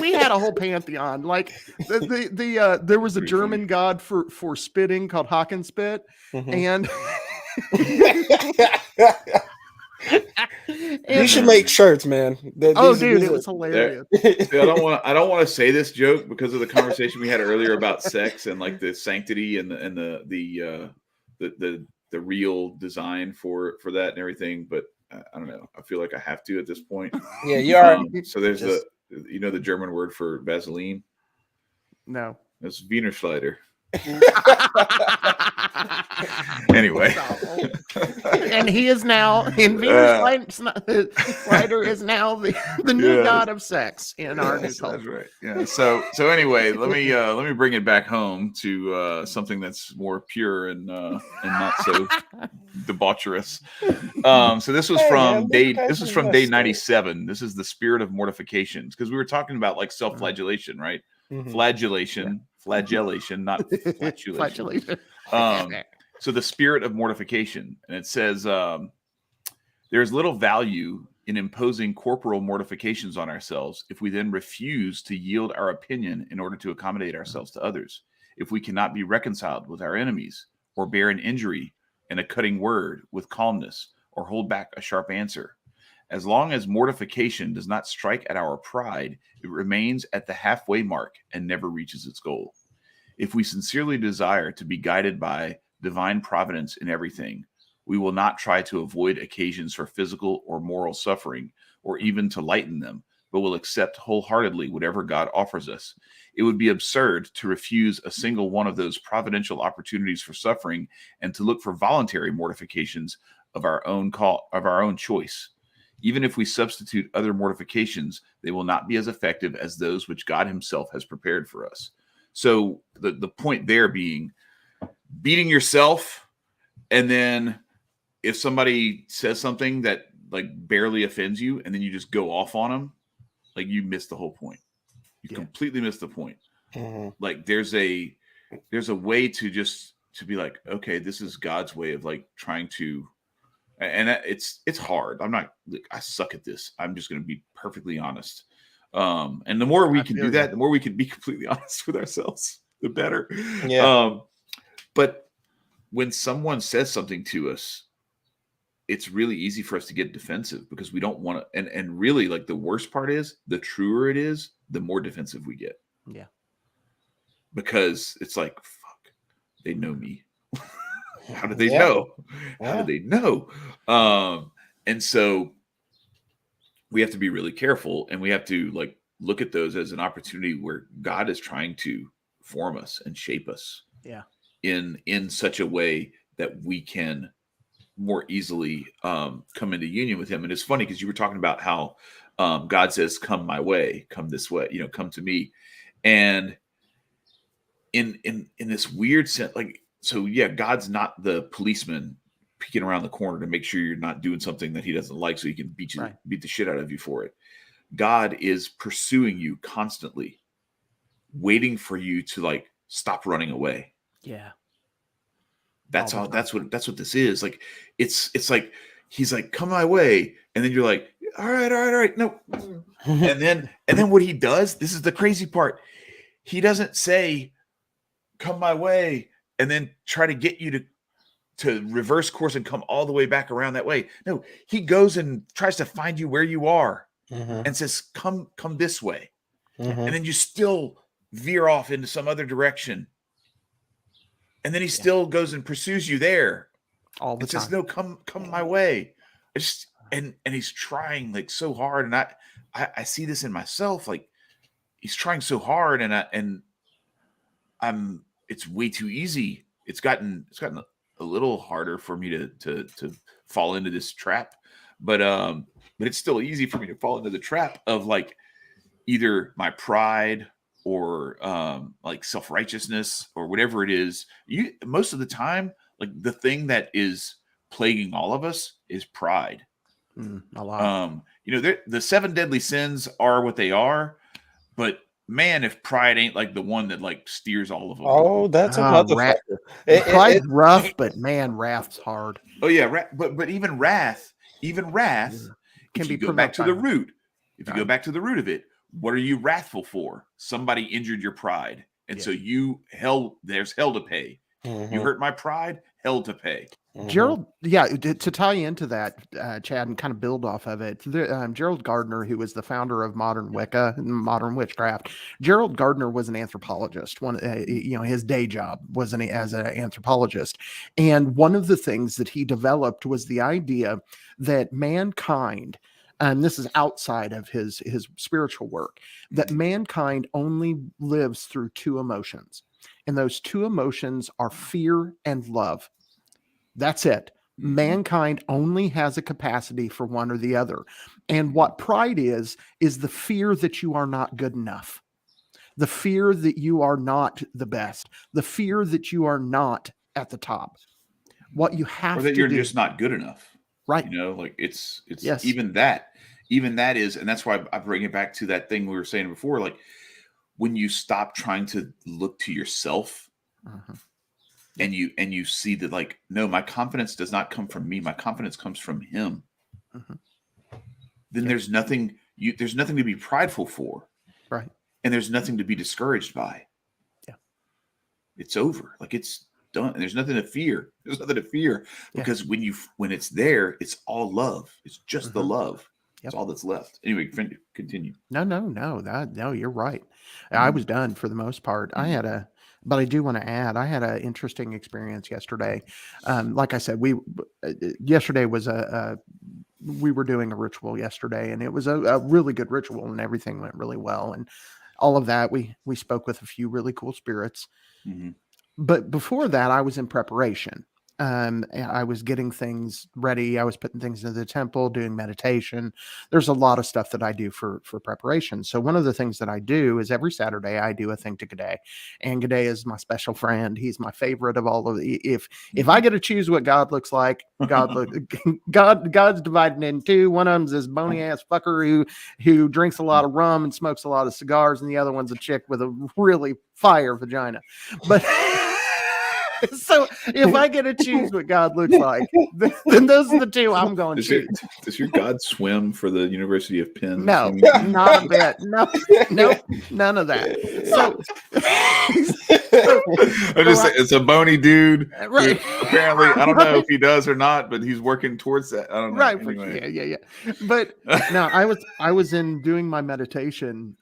we had a whole pantheon. Like there was a German god for spitting called Hockenspit, and you should make shirts, man. It was hilarious. I don't want to say this joke because of the conversation we had earlier about sex and like the sanctity and the real design for that and everything, but I don't know. I feel like I have to at this point. Yeah, you are. So there's the German word for Vaseline. No, it's Wiener Schleider. Anyway, and he is now in Schleider is now the new god of sex in our new culture. That's right. Yeah. So anyway, let me bring it back home to something that's more pure and not so debaucherous. So this was from day 97. This is the spirit of mortifications, because we were talking about like self-flagellation, right? Mm-hmm. Flagellation, not flatulation. So the spirit of mortification, and it says there's little value in imposing corporal mortifications on ourselves if we then refuse to yield our opinion in order to accommodate ourselves to others. If we cannot be reconciled with our enemies, or bear an injury and a cutting word with calmness, or hold back a sharp answer. As long as mortification does not strike at our pride, it remains at the halfway mark and never reaches its goal. If we sincerely desire to be guided by divine providence in everything, we will not try to avoid occasions for physical or moral suffering, or even to lighten them, but will accept wholeheartedly whatever God offers us. It would be absurd to refuse a single one of those providential opportunities for suffering, and to look for voluntary mortifications of our own choice. Even if we substitute other mortifications, they will not be as effective as those which God himself has prepared for us. So the point there being beating yourself, and then if somebody says something that like barely offends you, and then you just go off on them, like you missed the whole point. You completely missed the point. Mm-hmm. Like there's a way to be like, okay, this is God's way of like trying to. And it's hard. I suck at this. I'm just going to be perfectly honest. And the more we can do that, the more we can be completely honest with ourselves, the better. Yeah. But when someone says something to us, it's really easy for us to get defensive, because we don't want to. And really, like, the worst part is, the truer it is, the more defensive we get. Yeah. Because it's like, fuck, they know me. How did they know? How did they know? And so we have to be really careful, and we have to like look at those as an opportunity where God is trying to form us and shape us. Yeah. In such a way that we can more easily come into union with him. And it's funny because you were talking about how God says, come my way, come this way, come to me. And in this weird sense, like, so yeah, God's not the policeman peeking around the corner to make sure you're not doing something that he doesn't like so he can beat the shit out of you for it. God is pursuing you constantly, waiting for you to like stop running away. Yeah. That's what this is. Like, it's like, he's like, come my way. And then you're like, all right. No. and then what he does, this is the crazy part. He doesn't say, come my way, and then try to get you to reverse course and come all the way back around that way. No, he goes and tries to find you where you are and says, come this way. And then you still veer off into some other direction. And then he still goes and pursues you there. All the time. Says, no, come my way. And he's trying like so hard. And I see this in myself. Like, he's trying so hard, and it's way too easy. It's gotten a little harder for me to fall into this trap, but it's still easy for me to fall into the trap of like either my pride or like self-righteousness or whatever it is. Most of the time, like, the thing that is plaguing all of us is pride. A lot. The 7 deadly sins are what they are, but man, if pride ain't like the one that like steers all of them. Oh, that's a motherfucker. Pride's rough, but man, wrath's hard. Oh yeah, but even wrath Can be go back to the root. If you go back to the root of it, what are you wrathful for? Somebody injured your pride, and so there's hell to pay. You hurt my pride, hell to pay. Gerald, to tie into that, Chad, and kind of build off of it, Gerald Gardner, who was the founder of modern Wicca and modern witchcraft, Gerald Gardner was an anthropologist. His day job was as an anthropologist, and one of the things that he developed was the idea that mankind, and this is outside of his spiritual work, that mankind only lives through 2 emotions, and those 2 emotions are fear and love. That's it. Mankind only has a capacity for one or the other. And what pride is the fear that you are not good enough, the fear that you are not the best, the fear that you are not at the top. What you have to do. Or that you're just not good enough. Right. Like it's yes. even that is, and that's why I bring it back to that thing we were saying before. Like, when you stop trying to look to yourself, and you see that, like, no, my confidence does not come from me. My confidence comes from him. Then there's nothing to be prideful for. Right. And there's nothing to be discouraged by. Yeah. It's over. Like, it's done. And there's nothing to fear. Because when it's there, it's all love. It's just the love. That's all that's left. Anyway, continue. No, you're right. I was done for the most part. But I do want to add, I had an interesting experience yesterday. Like I said, yesterday was we were doing a ritual yesterday, and it was a really good ritual, and everything went really well. And all of that, we spoke with a few really cool spirits. But before that, I was in preparation. I was getting things ready. I was putting things into the temple, doing meditation. There's a lot of stuff that I do for preparation. So one of the things that I do is every Saturday I do a thing to G'day, and G'day is my special friend. He's my favorite of all of the. If I get to choose what God looks like, God's divided in 2. One of them's this bony ass fucker who drinks a lot of rum and smokes a lot of cigars, and the other one's a chick with a really fire vagina. But so if I get to choose what God looks like, then those are the 2 I'm going to choose. Does your God swim for the University of Penn? No, not a bit. No, none of that. So I'm just saying, it's a bony dude. Right. Apparently, I don't know if he does or not, but he's working towards that. I don't know. Right. Anyway. Yeah. But no, I was in doing my meditation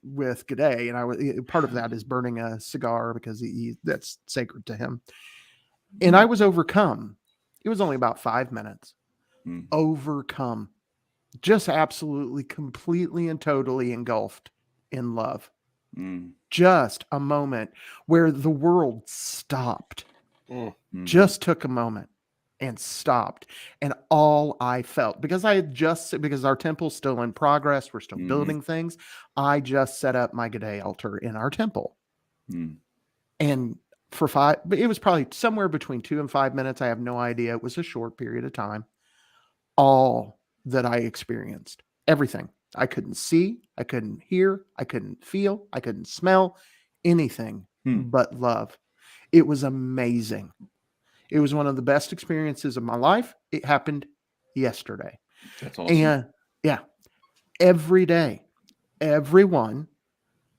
with G'day, and part of that is burning a cigar because that's sacred to him. And I was overcome. It was only about 5 minutes. Overcome. Just absolutely, completely and totally engulfed in love. Just a moment where the world stopped. Just took a moment. and stopped. And all I felt, because because our temple's still in progress, we're still building things. I just set up my G'day altar in our temple. And it was probably somewhere between 2 and 5 minutes. I have no idea. It was a short period of time. All that I experienced, everything. I couldn't see, I couldn't hear, I couldn't feel, I couldn't smell anything but love. It was amazing. It was one of the best experiences of my life. It happened yesterday. That's awesome. And yeah, every day, everyone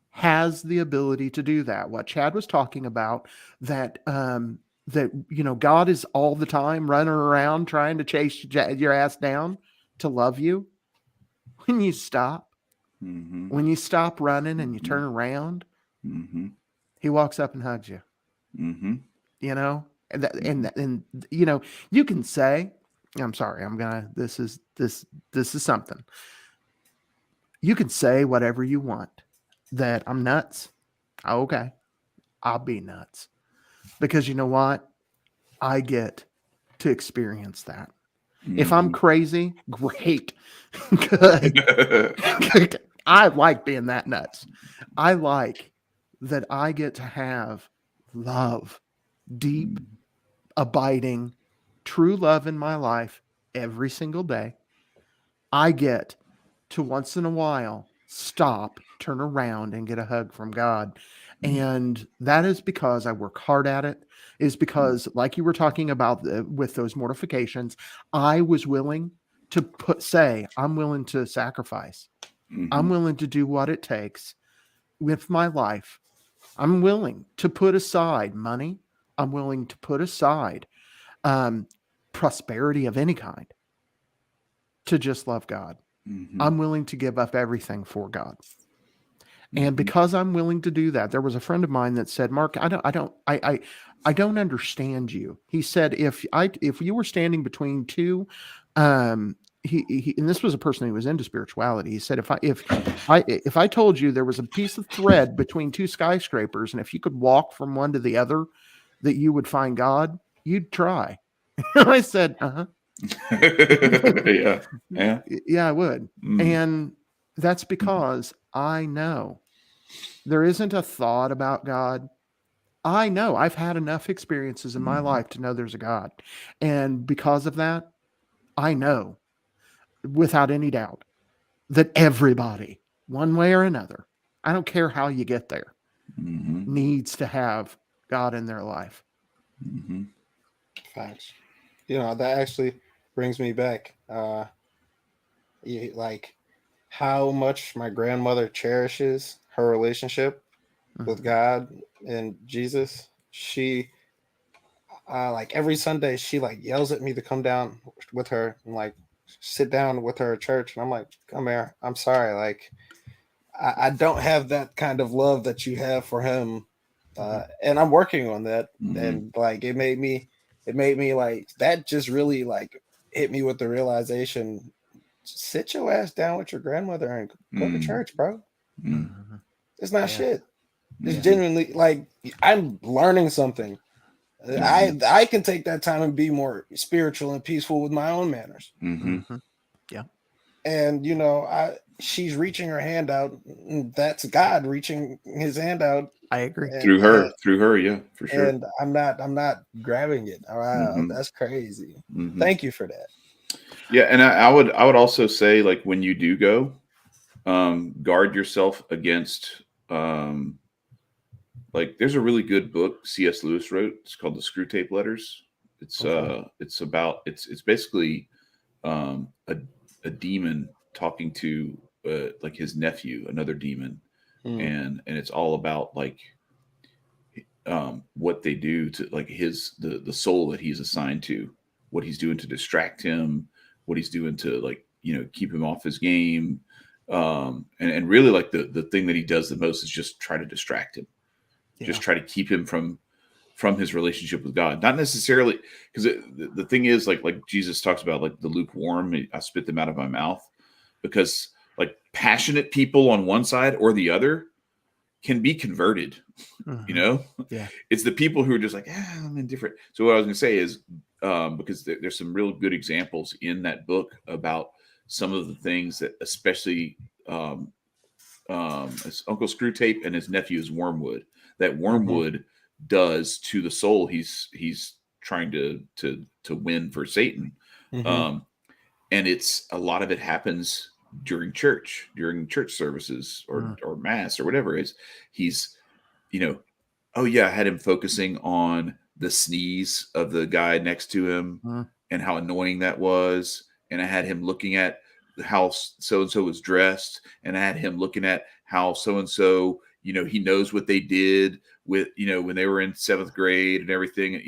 has the ability to do that. What Chad was talking about, that God is all the time running around trying to chase your ass down to love you. When you stop, when you stop running and you turn around, he walks up and hugs you. And you can say, I'm sorry, this is something. You can say whatever you want, that I'm nuts. Okay, I'll be nuts. Because you know what? I get to experience that. If I'm crazy, great. Good. I like being that nuts. I like that I get to have love, deep, abiding, true love in my life every single day. I get to once in a while stop, turn around, and get a hug from God. And that is because I work hard at it. Is because, like you were talking about with those mortifications, I was willing to I'm willing to sacrifice. I'm willing to do what it takes with my life. I'm willing to put aside money. I'm willing to put aside prosperity of any kind to just love God. I'm willing to give up everything for God. And because I'm willing to do that, there was a friend of mine that said, Mark, I don't understand you. He said, if you were standing between two, he and this was a person who was into spirituality. He said, if I told you there was a piece of thread between two skyscrapers, and if you could walk from one to the other, that you would find God, you'd try. I said, yeah, I would. And that's because I know there isn't a thought about God. I know I've had enough experiences in my life to know there's a God. And because of that, I know without any doubt that everybody, one way or another, I don't care how you get there, needs to have God in their life. Facts. That actually brings me back. Like how much my grandmother cherishes her relationship with God and Jesus. She like every Sunday she like yells at me to come down with her and like sit down with her at church, and I'm like, come here, I'm sorry, like I don't have that kind of love that you have for him, and I'm working on that. And like it made me like that just really like hit me with the realization, sit your ass down with your grandmother and go to church, bro. It's not shit. It's genuinely like I'm learning something. I can take that time and be more spiritual and peaceful with my own manners. Yeah. And she's reaching her hand out. That's God reaching his hand out. I agree. Through her, yeah, for sure. And I'm not grabbing it. Wow, that's crazy. Thank you for that. Yeah, and I would also say, like, when you do go, guard yourself against like there's a really good book C.S. Lewis wrote. It's called The Screw Tape Letters. It's it's basically a demon talking to like his nephew, another demon, and it's all about like what they do to like the soul that he's assigned to, what he's doing to distract him, what he's doing to like keep him off his game, and really like the thing that he does the most is just try to distract him. Just try to keep him from his relationship with God. Not necessarily because the thing is like Jesus talks about like the lukewarm, I spit them out of my mouth, because like passionate people on one side or the other can be converted. You know, Yeah. it's the people who are just like, I'm indifferent. So what I was going to say is, because there's some real good examples in that book about some of the things that, especially his Uncle Screwtape and his nephew is Wormwood, that Wormwood does to the soul he's trying to win for Satan. And it's a lot of it happens during church services or mass or whatever it is. He's, oh yeah, I had him focusing on the sneeze of the guy next to him and how annoying that was. And I had him looking at how so-and-so was dressed. And I had him looking at how so-and-so, he knows what they did with, when they were in 7th grade and everything,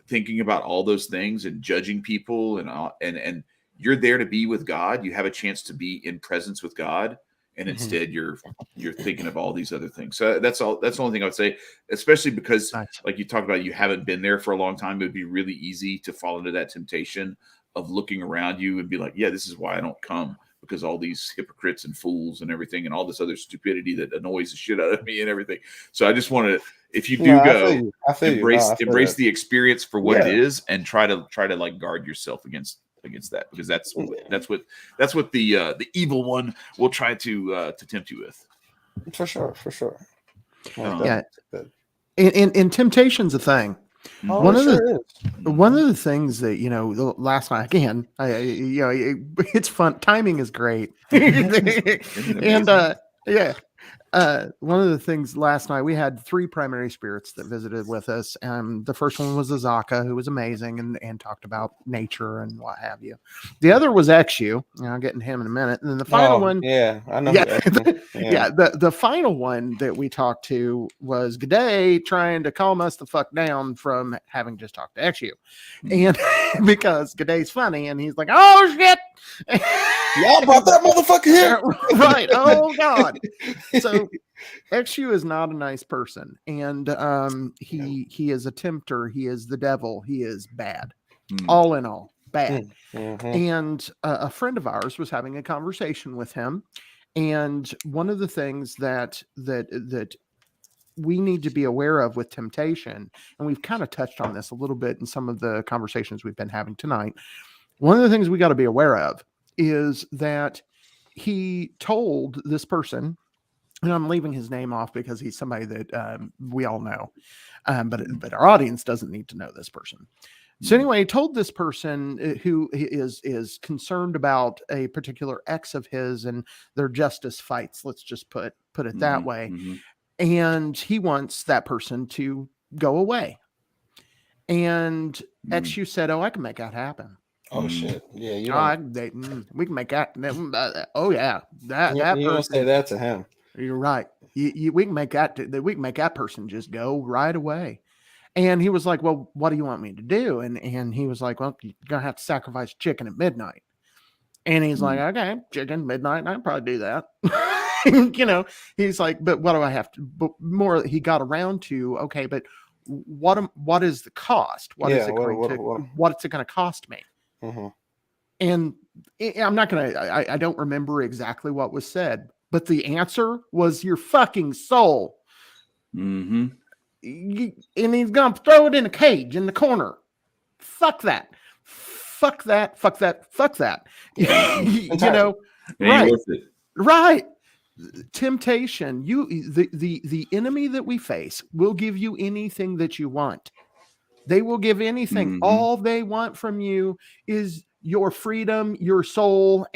thinking about all those things and judging people and you're there to be with God. You have a chance to be in presence with God. And instead you're thinking of all these other things. So that's the only thing I would say, especially because like you talked about, you haven't been there for a long time. It would be really easy to fall into that temptation of looking around you and be like, yeah, this is why I don't come, because all these hypocrites and fools and everything and all this other stupidity that annoys the shit out of me and everything. So I just want to, if you do embrace the experience for what it is and try to like guard yourself against that, because that's what the evil one will try to tempt you with. For sure. And temptation's a thing. One of the things that last night again, it's fun. Timing is great, and one of the things last night, we had 3 primary spirits that visited with us. The first one was Azaka, who was amazing and talked about nature and what have you. The other was Exu. I'll get into him in a minute. And then the final one. Yeah, I know. The final one that we talked to was G'day, trying to calm us the fuck down from having just talked to Exu. And because G'day's funny and he's like, oh shit. Y'all brought that motherfucker here. Right. Oh God. So Exu is not a nice person, and he is a tempter. He is the devil. He is bad. All in all, bad. And a friend of ours was having a conversation with him, and one of the things that we need to be aware of with temptation, and we've kind of touched on this a little bit in some of the conversations we've been having tonight. One of the things we got to be aware of is that he told this person, and I'm leaving his name off because he's somebody that we all know, but our audience doesn't need to know this person. So anyway, he told this person who is concerned about a particular ex of his and their justice fights. Let's just put it that way. And he wants that person to go away. And Exu said, "Oh, I can make that happen." Oh shit! Yeah, we can make that. Oh yeah, that you don't say that to him. You're right. We can make that person just go right away. And he was like, "Well, what do you want me to do?" And he was like, "Well, you're gonna have to sacrifice chicken at midnight." And he's like, "Okay, chicken midnight. I can probably do that." He's like, "But what do I have to?" But more, he got around to, okay, but what is the cost? What's it going to cost me? And I'm not going to, I don't remember exactly what was said, but the answer was your fucking soul. And he's going to throw it in a cage in the corner. Fuck that. Right. Temptation, the enemy that we face will give you anything that you want. They will give anything. All they want from you is your freedom, your soul,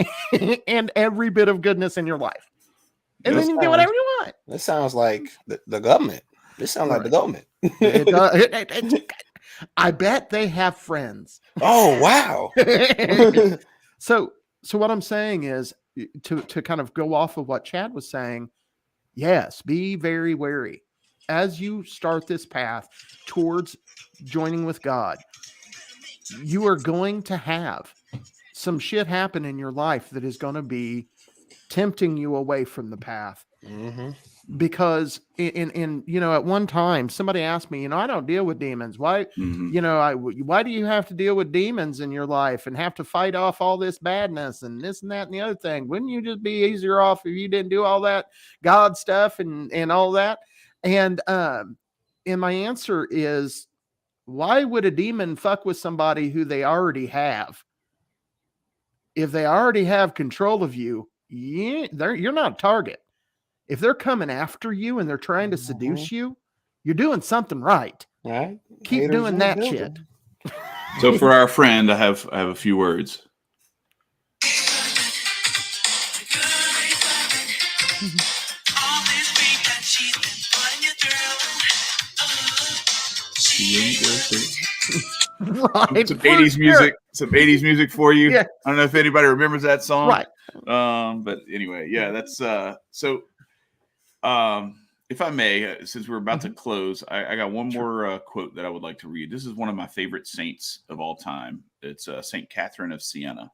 and every bit of goodness in your life. And then you get whatever you want. This sounds like the government. This sounds like the government. I bet they have friends. Oh, wow. So what I'm saying is, to kind of go off of what Chad was saying, yes, be very wary as you start this path towards joining with God. You are going to have some shit happen in your life that is going to be tempting you away from the path. because in you know, at one time somebody asked me, you know, I don't deal with demons. Why, you know, why do you have to deal with demons in your life and have to fight off all this badness and this and that and the other thing? Wouldn't you just be easier off if you didn't do all that God stuff and all that? And my answer is, why would a demon fuck with somebody who they already have? If they already have control of you, you're not a target. If they're coming after you and they're trying to seduce you, you're doing something right. Right? Keep Haters doing in the that building. shit. So for our friend, I have a few words. Right. Some 80s music, some 80s music for you. Yeah. I don't know if anybody remembers that song. Right. But anyway, yeah, that's so if I may, since we're about to close, I got one more quote that I would like to read. This is one of my favorite saints of all time. It's Saint Catherine of Siena.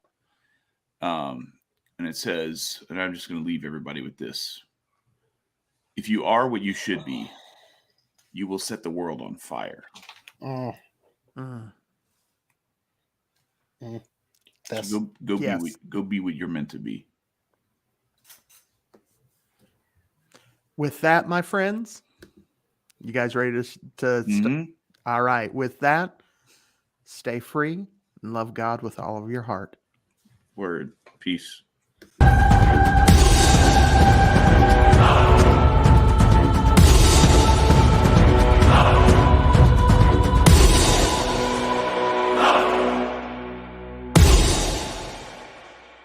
And it says, and I'm just going to leave everybody with this. If you are what you should be, you will set the world on fire. That's So go be what you're meant to be. With that, my friends, you guys ready to all right. With that, stay free and love God with all of your heart. Word. Peace.